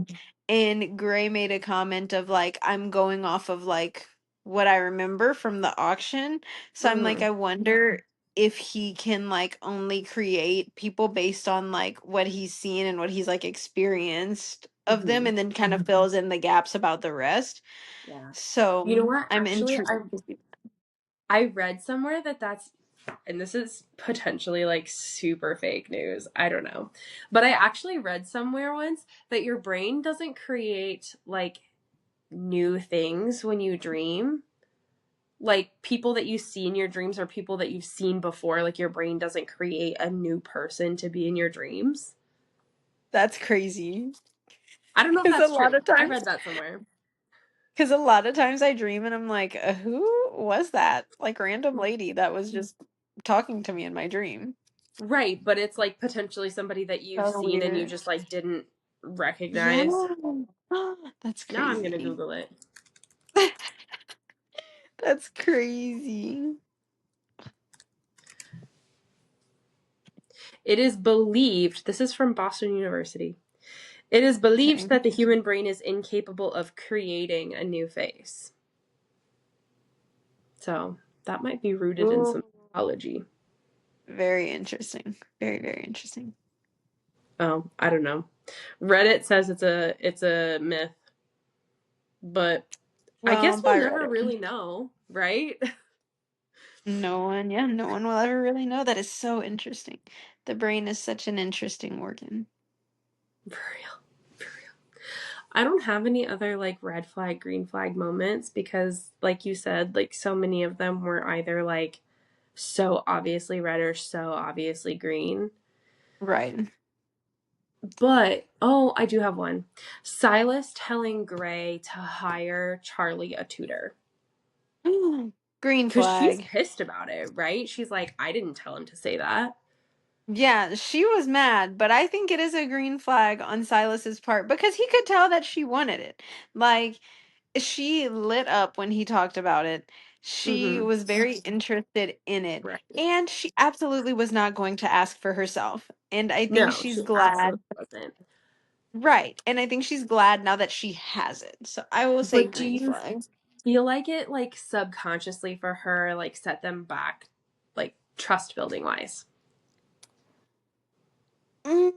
and Gray made a comment of like I'm going off of like what I remember from the auction. So I'm like Mm-hmm. I wonder if he can like only create people based on like what he's seen and what he's like experienced of them Mm-hmm. and then kind of fills in the gaps about the rest. Yeah. You know So what? I'm Actually, intrigued. I read somewhere that that's, and this is potentially like super fake news. I don't know. But I actually read somewhere once that your brain doesn't create like new things when you dream. Like people that you see in your dreams are people that you've seen before. Like your brain doesn't create a new person to be in your dreams. That's crazy. I don't know if Because a that's lot true. of I times read that somewhere. because a lot of times I dream and I'm like, who was that? Like random lady that was just talking to me in my dream. Right, but it's like potentially somebody that you've So seen and you weird. just like didn't recognize. Yeah. That's Now I'm gonna crazy. Google it. That's crazy. It is believed, this is from Boston University. It is believed Okay. that the human brain is incapable of creating a new face. So that might be rooted in some Ooh. biology. Very interesting. Very, very interesting. Oh, I don't know. Reddit says it's a myth, but I Well, guess we'll by never Reddit. really know, right? No one, yeah, no one will ever really know. That is so interesting. The brain is such an interesting organ. For real. For real. I don't have any other like red flag, green flag moments because like you said, like so many of them were either like so obviously red or so obviously green. Right. But oh, I do have one. Silas telling Gray to hire Charlie a tutor. Green Because she's flag. pissed about it, right? She's like, I didn't tell him to say that. Yeah, she was mad, but I think it is a green flag on Silas's part because he could tell that she wanted it. Like, she lit up when he talked about it. She Mm-hmm. was very interested in it, Right. and she absolutely was not going to ask for herself. And I think No, she's she absolutely glad. wasn't. Right. And I think she's glad now that she has it. So I will say But do green you flag. feel like it, like, subconsciously for her, like, set them back, like, trust building wise? Mm,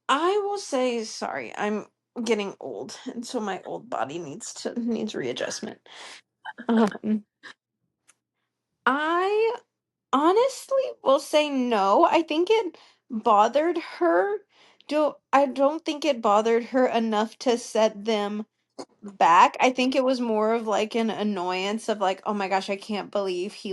I will say sorry. I'm getting old, and so my old body needs readjustment. Um, I honestly will say no. I think it bothered her. I don't think it bothered her enough to set them back. I think it was more of like an annoyance of like, oh my gosh, I can't believe he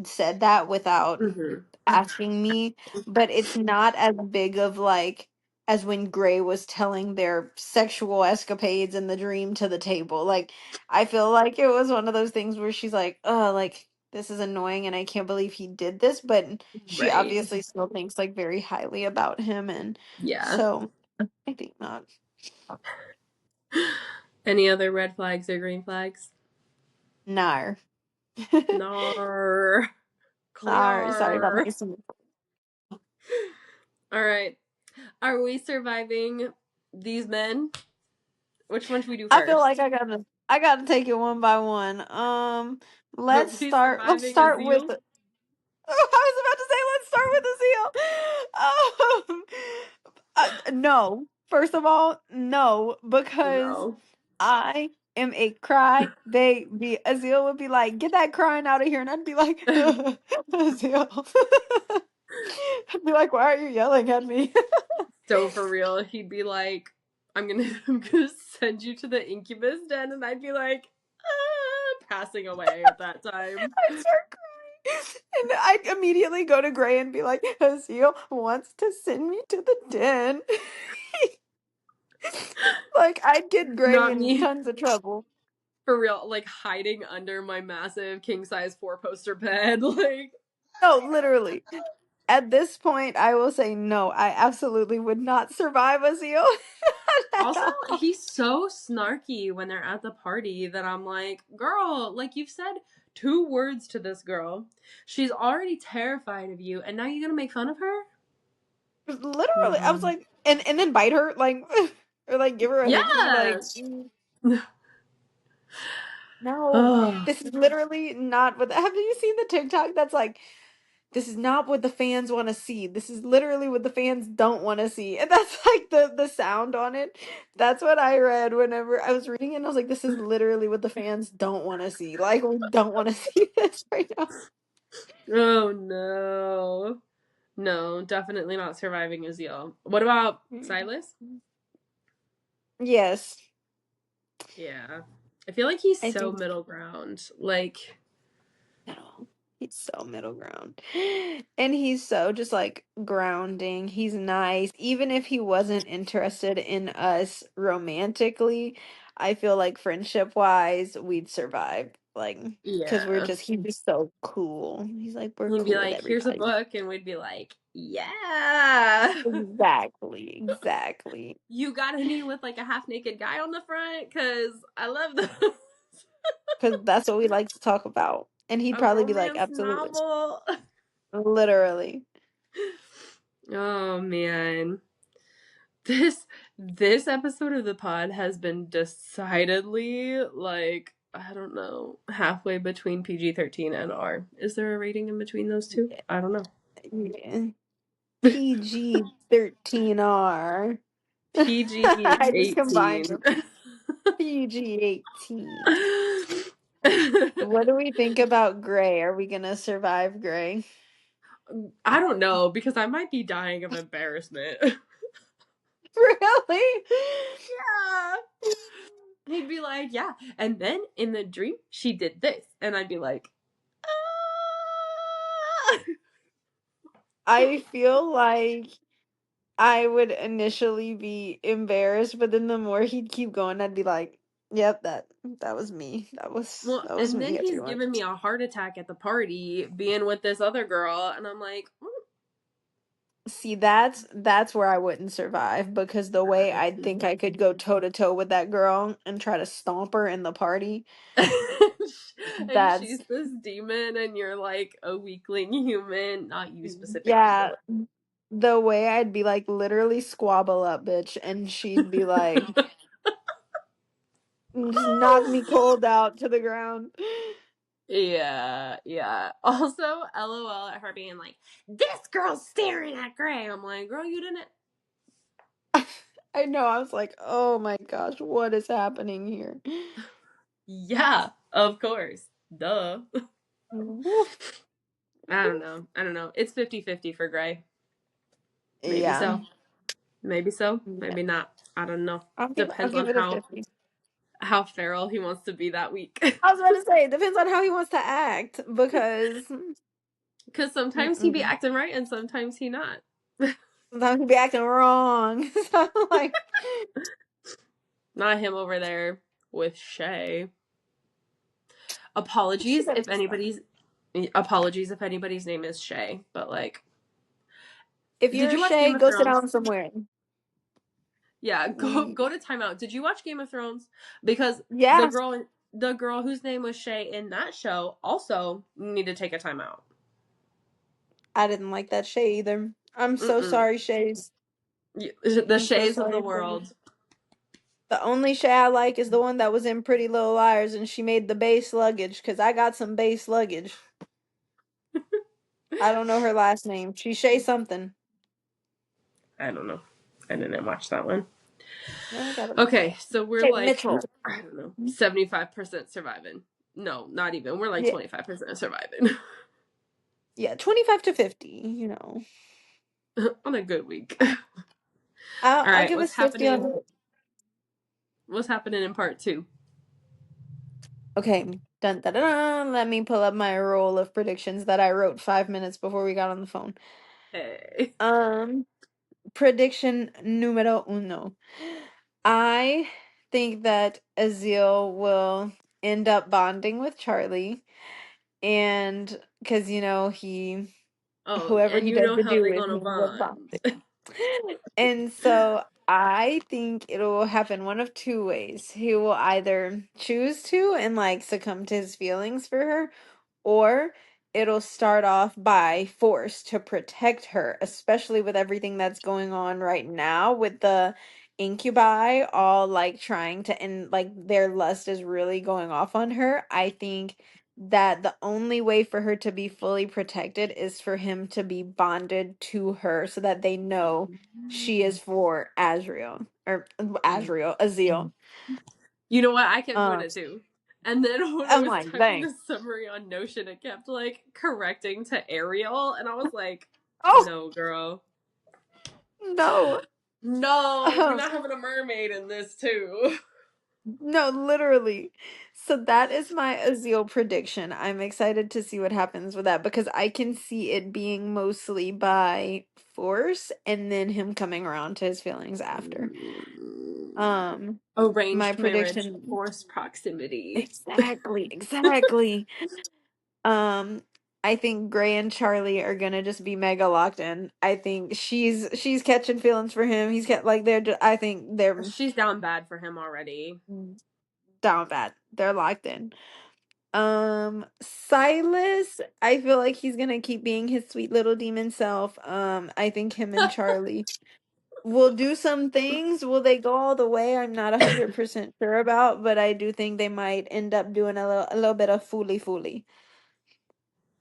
said that without Mm-hmm. asking me, but it's not as big of like as when Gray was telling their sexual escapades in the dream to the table. Like I feel like it was one of those things where she's like, "Oh, like this is annoying and I can't believe he did this," but she Right. obviously still thinks like very highly about him, and Yeah. so I think not. Any other red flags or green flags? Nar. Nar. Nar. Sorry about my Clar. accent. All right. Are we surviving these men? Which one should we do I feel like first? I gotta take it one by one. Are Let's we start. Let's surviving start with. Azil? I was about to say let's start with the seal. No. First of all, no, because No. I am a cry baby. Azil would be like, "Get that crying out of here," and I'd be like, "Azil." I'd be like, "Why are you yelling at me?" So for real, he'd be like, I'm gonna send you to the incubus den, and I'd be like, passing away at that time. I'd start crying. And I'd immediately go to Gray and be like, Azil wants to send me to the den. Like, I'd get Gray Not in me. tons of trouble. For real, like hiding under my massive king size 4-poster bed. Like, No, literally. At this point, I will say no. I absolutely would not survive Azil. also, he's so snarky when they're at the party that I'm like, girl, like you've said 2 words to this girl. She's already terrified of you, and now you're gonna make fun of her? Literally, I was No. like, and then bite her, like, or like give her a hookie, like, Yes. no. Oh. This is literally not what. Have you seen the TikTok that's like, this is not what the fans want to see. This is literally what the fans don't want to see. And that's like the sound on it. That's what I read whenever I was reading it. And I was like, this is literally what the fans don't want to see. Like, we don't want to see this right now. Oh no. No, definitely not surviving Azil. What about Mm. Silas? Yes, Yeah. I feel like he's I so think middle ground. Like, middle. He's so middle ground. And he's so just like grounding. He's nice. Even if he wasn't interested in us romantically, I feel like friendship wise, we'd survive. Like, because yeah. he's just so cool. He's like, we're He'd be cool with like, here's a everybody. book, and we'd be like, yeah. Exactly. Exactly. You got any with like a half naked guy on the front? Because I love those. Because that's what we like to talk about. And he'd A probably be like, romance absolutely. novel. Literally. Oh man. This episode of the pod has been decidedly like I don't know, halfway between PG-13 and R. Is there a rating in between those two? Yeah. I don't know. Yeah. PG-13R. I just combined PG-18. them. PG-18. What do we think about Gray? Are we gonna survive Gray? I don't know because I might be dying of embarrassment. Really? Yeah. He'd be like, yeah. And then in the dream, she did this. And I'd be like, ah. I feel like I would initially be embarrassed, but then the more he'd keep going, I'd be like, "Yep, that was me. Well, That was and then me at he's 3 months." giving me a heart attack at the party being with this other girl. And I'm like, See, that's where I wouldn't survive because the way I think I could go toe to toe with that girl and try to stomp her in the party, And that's she's this demon, and you're like a weakling human. Not you specifically, yeah, but the way I'd be like literally squabble up, bitch, and she'd be like like. just knock me cold out to the ground. Yeah, yeah. Also, LOL at her being like, "This girl's staring at Gray." I'm like, "Girl, you didn't." I know, I was like, oh my gosh, what is happening here? Yeah, of course. Duh. Woof. I don't know. I don't know. It's 50-50 for Gray. Maybe Yeah. so. Maybe so. Yeah. Maybe not. I don't know. I'll Depends give on it a how 50. feral he wants to be that week. I was about to say, it depends on how he wants to act because Because sometimes he be mm-mm. acting right and sometimes he not. Sometimes he'll be acting wrong. So I'm like, Not him over there with Shay. she Apologies better if stop. anybody's name is Shay, but like, If did you're you watch Shay, Game of go sit Thrones? down somewhere. Yeah, Mm, go to timeout. Did you watch Game of Thrones? Because yeah, the girl whose name was Shay in that show also need to take a timeout. I didn't like that Shay either. I'm so Mm-mm. sorry, Shays. The I'm so Shays of the sorry for you. world. The only Shay I like is the one that was in Pretty Little Liars and she made the base luggage because I got some base luggage. I don't know her last name. She Shay something. I don't know. I didn't watch that one. I got a Okay, so we're Shay like, Mitchell. I don't know, 75% surviving. No, not even. We're like Yeah, 25% surviving. yeah, 25 to 50, you know. On a good week. All I'll right, give us 50 on it. what's happening in part 2? Okay, dun, dun, dun, dun. Let me pull up my roll of predictions that I wrote 5 minutes before we got on the phone. Hey. Um, Prediction numero uno. I think that Azil will end up bonding with Charlie, and because he Oh, whoever and he you does know the how do they with, gonna he ends up bond. bonding. And so I think it'll happen one of two ways. He will either choose to and like succumb to his feelings for her, or it'll start off by force to protect her, especially with everything that's going on right now with the incubi all like trying to, and like their lust is really going off on her. I think that the only way for her to be fully protected is for him to be bonded to her so that they know she is for Azriel or Azriel, Azil. You know what? I kept doing Um, it too. And then when I I'm was like, typing dang. the summary on Notion, it kept like correcting to Ariel, and I was like, Oh "No, girl, no. no, we're not having a mermaid in this too." No, literally. So that is my Azil prediction. I'm excited to see what happens with that because I can see it being mostly by force and then him coming around to his feelings after. Um, my Arranged marriage, prediction forced proximity. exactly. Um, I think Gray and Charlie are gonna just be mega locked in. I think she's catching feelings for him. He's kept like I think they're She's down bad for him already. down bad. They're locked in. Silas, I feel like he's gonna keep being his sweet little demon self. I think him and Charlie will do some things. Will they go all the way? I'm not 100% sure about, but I do think they might end up doing a little bit of fooly.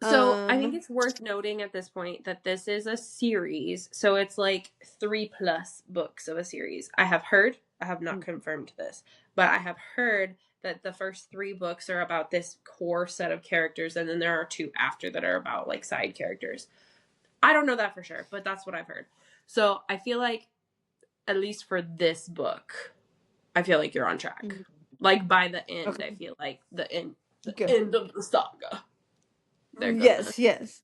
So I think Um, it's worth noting at this point that this is a series. So it's like 3+ books of a series. I have heard, I have not confirmed this, but I have heard that the first 3 books are about this core set of characters, and then there are 2 after that are about like side characters. I don't know that for sure, but that's what I've heard. So I feel like, at least for this book, I feel like you're on track. Like by the end, I okay, feel like the good. end of the saga, they're gonna Yes.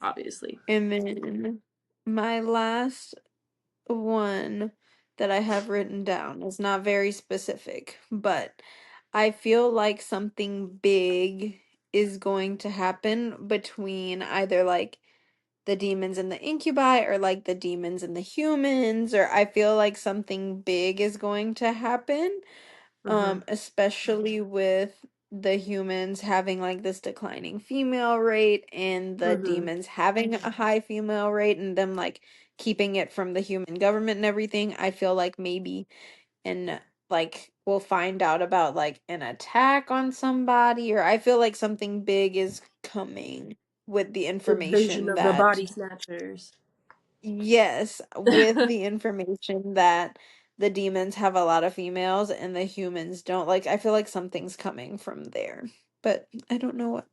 obviously. And then my last one that I have written down is not very specific, but I feel like something big is going to happen between either like the demons and the incubi are like the demons and the humans, or I feel like something big is going to happen, Mm-hmm. especially with the humans having like this declining female rate and the Mm-hmm. demons having a high female rate and them like keeping it from the human government and everything. I feel like maybe and like we'll find out about like an attack on somebody, or I feel like something big is coming with the Invasion information of the that body snatchers. yes, with the information that the demons have a lot of females and the humans don't. Like I feel like something's coming from there, but I don't know what.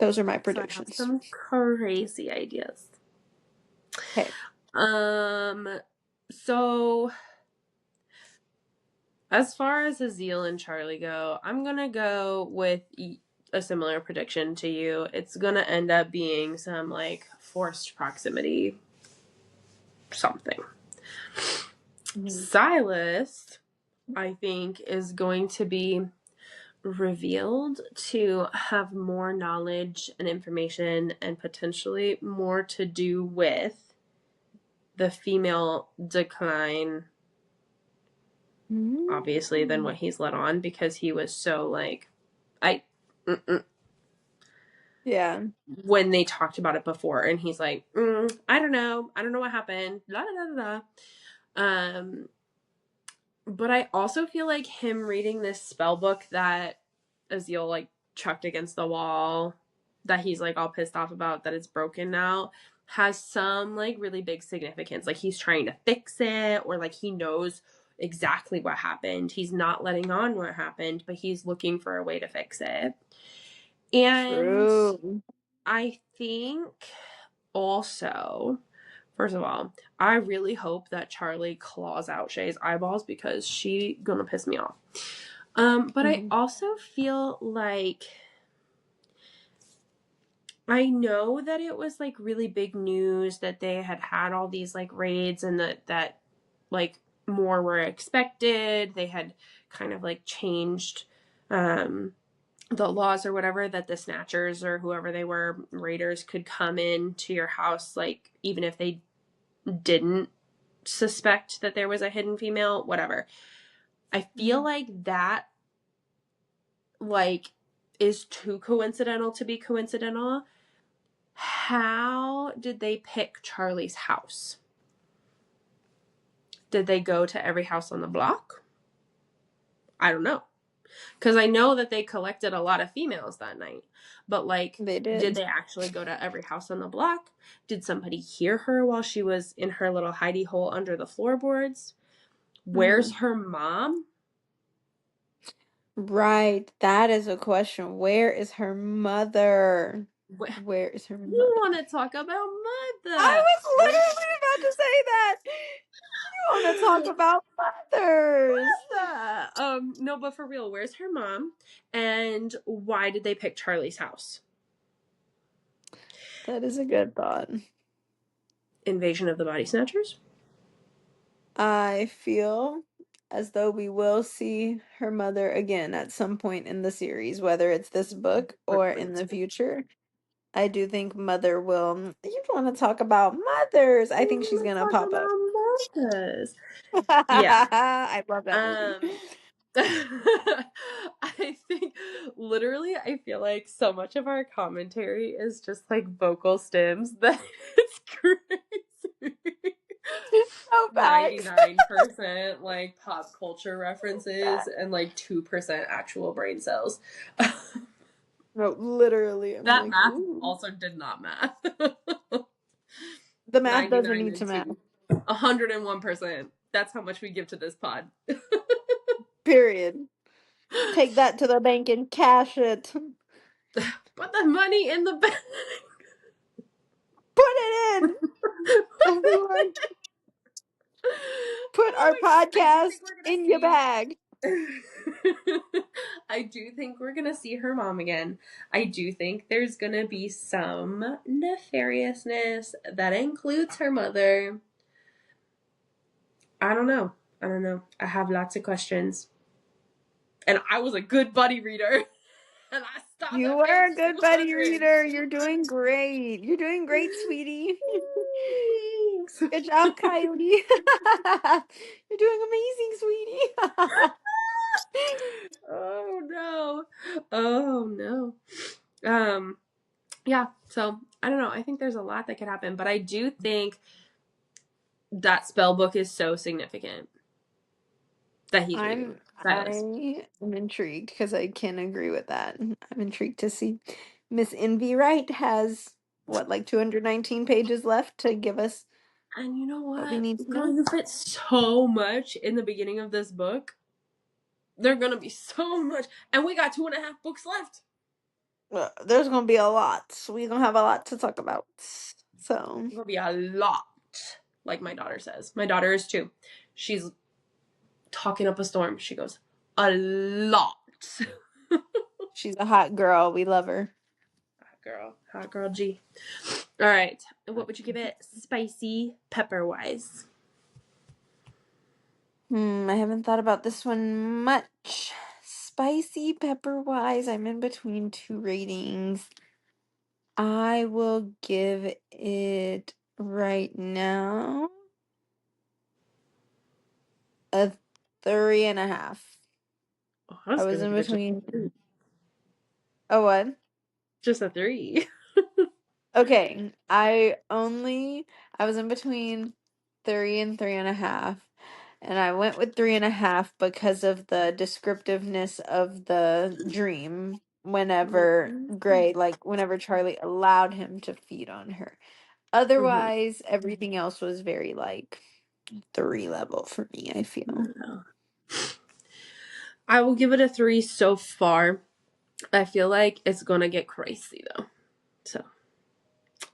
Those are my So I have predictions. some crazy ideas. Okay. Um, so as far as Azil and Charlie go, I'm gonna go with a similar prediction to you. It's gonna end up being some like forced proximity something. Mhm. Silas, I think, is going to be revealed to have more knowledge and information and potentially more to do with the female decline, obviously, than what he's let on, because he was so like, I, Yeah. when they talked about it before, and he's like, I don't know what happened, la la la la. But I also feel like him reading this spell book that Azil like chucked against the wall, that he's like all pissed off about that it's broken now, has some like really big significance. Like he's trying to fix it, or like he knows exactly what happened. He's not letting on what happened, but he's looking for a way to fix it. And True. I think also, first of all, I really hope that Charlie claws out Shay's eyeballs, because she gonna piss me off. But I Mhm. also feel like, I know that it was like really big news that they had all these like raids, and that like more were expected. They had kind of like changed the laws or whatever, that the snatchers or whoever they were, raiders, could come in to your house, like even if they didn't suspect that there was a hidden female, whatever. I feel Mhm. like that like is too coincidental to be coincidental. How did they pick Charlie's house? Did they go to every house on the block? I don't know. Because I know that they collected a lot of females that night. But, like, They did did. they actually go to every house on the block? Did somebody hear her while she was in her little hidey hole under the floorboards? Where's Mhm. her mom? Right. That is a question. Where is her mother? Where is her You mother? want to talk about I mother? was Where's literally about to say that. You want to talk about mothers? mother? No, but for real, where's her mom? And why did they pick Charlie's house? That is a good thought. Invasion of the Body Snatchers? I feel as though we will see her mother again at some point in the series, whether it's this book We're or going in the to. future. I do think Mother will. You want to talk about mothers? I think she's Let's gonna talk pop up. about mothers. Yeah. I love that movie. Um, I think literally, I feel like so much of our commentary is just like vocal stems that it's crazy. No facts. 99% like pop culture references and like 2% actual brain cells. No, literally, I'm That like, math ooh. also did not math. The math doesn't 99 need to and math. 2. 101%. That's how much we give to this pod. Period. Take that to the bank and cash it. Put the money in the bank. Put it in, everyone. Put Oh our my god, I do think podcast we're gonna in your see. bag. I do think we're gonna see her mom again. I do think there's gonna be some nefariousness that includes her mother. I don't know. I don't know. I have lots of questions. And I was a good buddy reader. And I Stop You that are page a good buddy 200. reader. You're doing great. You're doing great, sweetie. Thanks. Good job, Coyote. You're doing amazing, sweetie. Oh no. Oh no. Yeah, so I don't know. I think there's a lot that could happen, but I do think that spell book is so significant that he's reading. I'm Silas. I am intrigued because I can agree with that. I'm intrigued to see. Miss Envy Wright has what, like 219 pages left to give us And you know what we what? need to Girl, know. you fit so much in the beginning of this book. There's gonna be so much. And we got 2.5 books left. There's gonna be a lot. We're gonna have a lot to talk about. So It's gonna be a lot. Like my daughter says. My daughter is too. She's talking up a storm. She goes, a lot. she's a hot girl. We love her. Hot girl G. All right. What would you give it spicy pepper wise? I haven't thought about this one much. Spicy pepper wise, I'm in between two ratings. I will give it right now a 3.5. Oh, I I was was gonna in give it between. Oh, what? just a 3. Okay, I was in between 3 and 3.5, and I went with 3.5 because of the descriptiveness of the dream whenever Charlie allowed him to feed on her. Mm-hmm. Otherwise, everything else was very like 3 level for me, I feel. I will give it a 3 so far. I feel like it's gonna get crazy though. So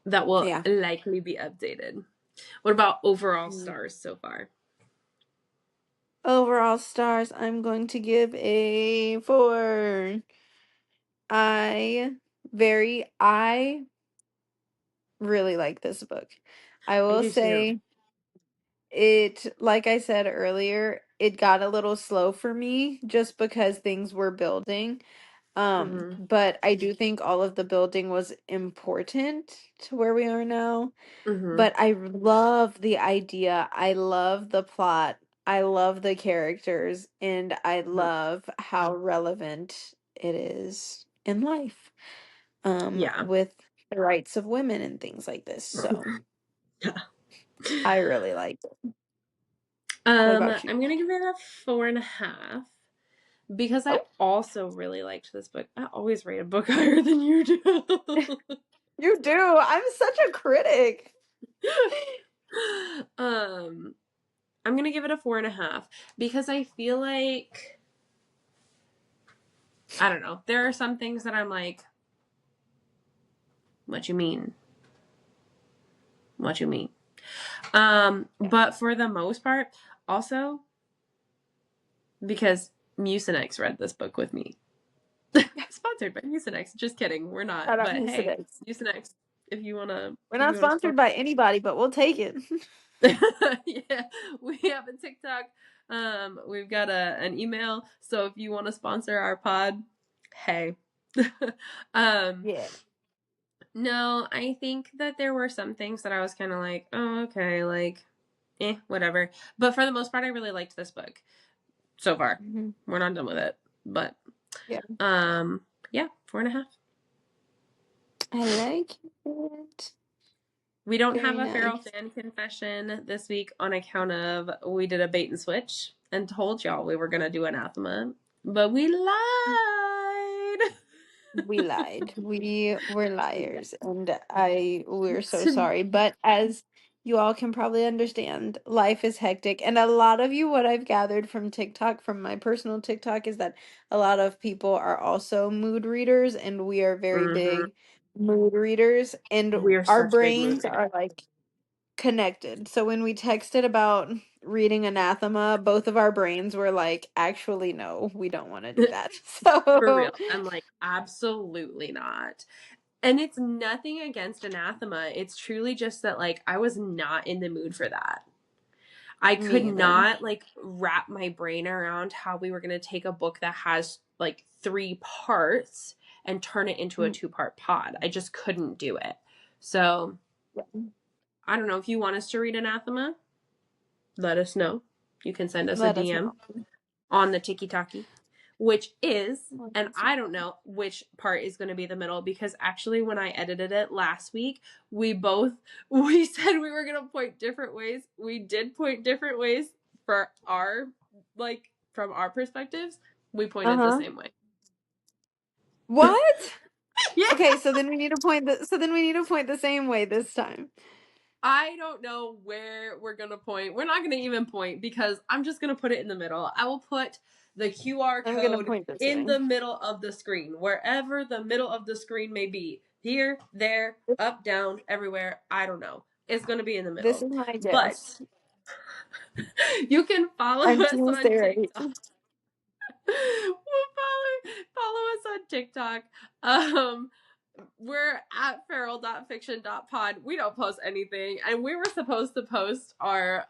that will Yeah. likely be updated. What about overall Mm. stars so far? Overall stars, I'm going to give a 4. I I really like this book. I I will do too. say like I said earlier, it got a little slow for me just because things were building. Mm-hmm. But I do think all of the building was important to where we are now. Mm-hmm. But I love the idea. I love the plot. I love the characters, and I Mm-hmm. love how relevant it is in life. Yeah. With the rights of women and things like this. So Yeah. I really liked it. What about you? I'm gonna give it a 4.5 because I Oh, also really liked this book. I always rate a book higher than you do. you do. I'm such a critic. um, I'm gonna give it a 4.5 because I feel like I don't know. There are some things that I'm like, what you mean? What you mean? But for the most part, also because Mucinex read this book with me. Sponsored by Mucinex. Just kidding. We're not. Shout out But hey, Mucinex. Mucinex, if you wanna We're if not you wanna sponsored sponsor. by anybody, but we'll take it. Yeah, we have a TikTok. We've got an email. So if you want to sponsor our pod, hey. um, Yeah. no, I think that there were some things that I was kind of like, oh, okay, like, whatever. But for the most part, I really liked this book so far. Hmm. We're not done with it, but Yeah. yeah, 4.5. I like it. We don't have Very a feral nice. fan confession this week on account of we did a bait and switch and told y'all we were gonna do anathema, but we lied. We lied. We were liars, and we're so To- sorry. But as you all can probably understand, life is hectic. And a lot of you, what I've gathered from TikTok, from my personal TikTok, is that a lot of people are also mood readers, and we are very Mhm. big mood readers, and We're our such big mood brains readers. are like connected. So when we texted about reading Anathema, both of our brains were like, actually, no, we don't want to do that. For real. So I'm like, absolutely not. And it's nothing against anathema. It's truly just that like I was not in the mood for that. I could me either. not like wrap my brain around how we were going to take a book that has like 3 parts and turn it into a 2-part pod. I just couldn't do it. So I don't know if you want us to read Anathema, let us know. You can send us a Let us DM know. on the TikTok, which is, and I don't know which part is going to be the middle, because actually when I edited it last week, we said we were going to point different ways. We did point different ways for our, like, from our perspectives. We pointed the same way. What? Yeah. Okay, so then we need to point the same way this time. I don't know where we're going to point. We're not going to even point because I'm just going to put it in the middle. I will put the QR I'm gonna code point this in way. the middle of the screen, wherever the middle of the screen may be. Here, there, up, down, everywhere. I don't know. It's going to be in the This middle. is my But guess. you can follow I'm us Team on Sarah. TikTok. Follow us on TikTok. We're at feral.fiction.pod. We don't post anything, and we were supposed to post our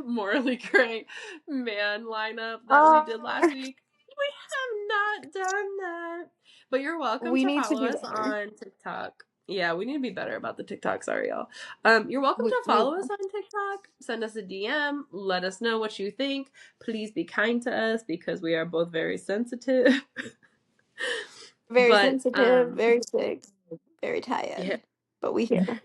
morally gray man lineup that we did last week. We have not done that, but you're welcome We to need to follow do us better. on TikTok. Yeah, we need to be better about the TikTok. Sorry, y'all. You're welcome We to follow us on TikTok. Send us a DM. Let us know what you think. Please be kind to us because we are both very sensitive. very But sensitive, very sick, very yeah. tired. But we here.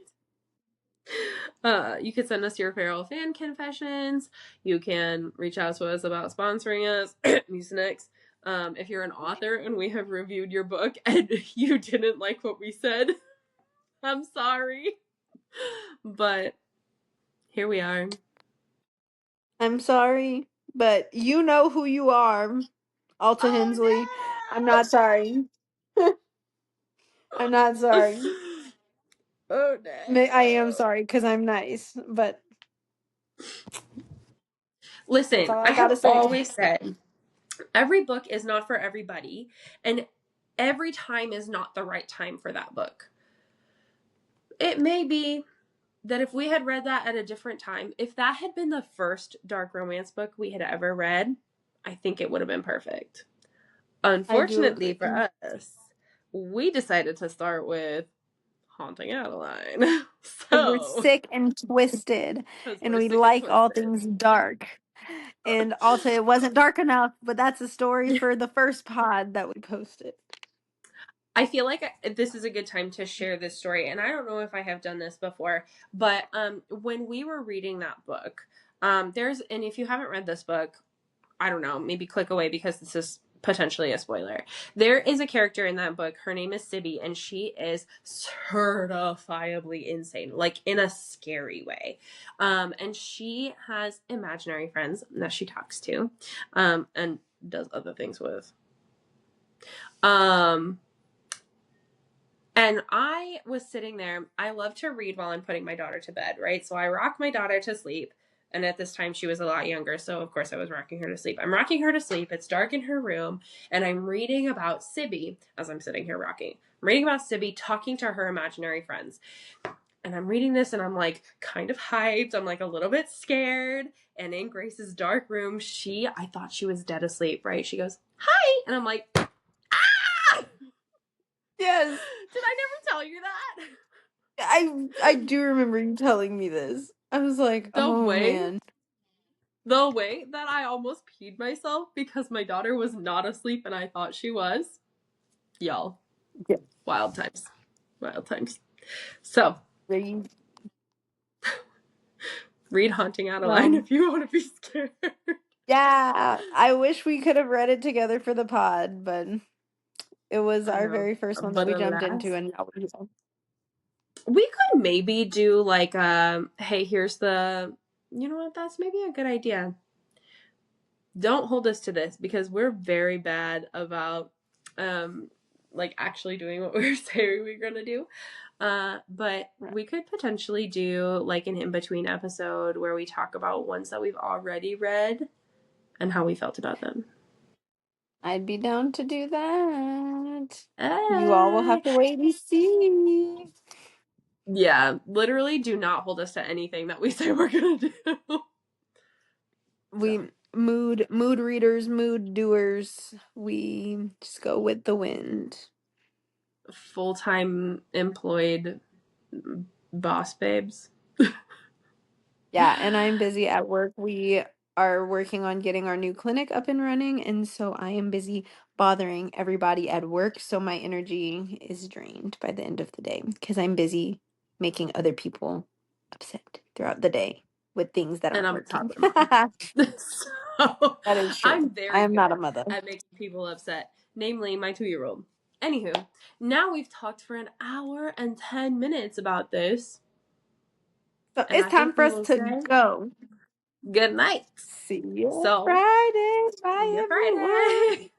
You can send us your feral fan confessions. You can reach out to us about sponsoring us. Mucinex. If you're an author and we have reviewed your book and you didn't like what we said, I'm sorry. But here we are. I'm sorry, but you know who you are, Alta Oh Hensley. I'm not sorry. I'm not no! sorry. Oh I am no! sorry because I'm nice, but that's Listen, all I I gotta have say. always said every book is not for everybody, and every time is not the right time for that book. It may be that if we had read that at a different time, if that had been the first dark romance book we had ever read, I think it would have been perfect. I do Unfortunately agree. for us, we decided to start with Haunting Adeline. Because we're So, sick and twisted, because and we're we sick and like all twisted. things dark. And also, it wasn't dark enough, but that's a story for the first pod that we posted. I feel like this is a good time to share this story, and I don't know if I have done this before, but when we were reading that book, and if you haven't read this book, I don't know, maybe click away because this is potentially a spoiler. There is a character in that book. Her name is Sibby, and she is certifiably insane, like in a scary way. And she has imaginary friends that she talks to, and does other things with. And I was sitting there. I love to read while I'm putting my daughter to bed, right? So I rock my daughter to sleep. And at this time, she was a lot younger. So, of course, I was rocking her to sleep. I'm rocking her to sleep. It's dark in her room. And I'm reading about Sibby as I'm sitting here rocking. I'm reading about Sibby talking to her imaginary friends. And I'm reading this and I'm like kind of hyped. I'm like a little bit scared. And in Grace's dark room, I thought she was dead asleep, right? She goes, "Hi." And I'm like, "Ah!" Yes, Did I never tell you that? I do remember you telling me this. I was like, The oh way man. the way that I almost peed myself because my daughter was not asleep and I thought she was. Y'all. Yeah. Wild times. Wild times. So, read Haunting Adeline Well, if you want to be scared. yeah, I wish we could have read it together for the pod, but it was I our know. very first one that But we jumped into, alas. and now we're here. We could maybe do like hey, here's the, you know what, that's maybe a good idea. Don't hold us to this because we're very bad about like actually doing what we were saying we were gonna do. But we could potentially do like an in-between episode where we talk about ones that we've already read and how we felt about them. I'd be down to do that. You all will have Hey. to wait and see. Yeah, literally do not hold us to anything that we say we're gonna do. We mood readers, mood doers. We just go with the wind. full-time employed boss babes. Yeah, and I'm busy at work. We are working on getting our new clinic up and running, and so I am busy bothering everybody at work, so my energy is drained by the end of the day because I'm busy making other people upset throughout the day with things that And aren't I'm a working. toddler mom. So That is I'm true. I very am good not a mother. at making people upset, namely my 2-year-old. Anywho, now we've talked for an hour and 10 minutes about this, So and it's I time think for we us will to say go. good night. See you So, Friday. see Bye, you everyone. Friday.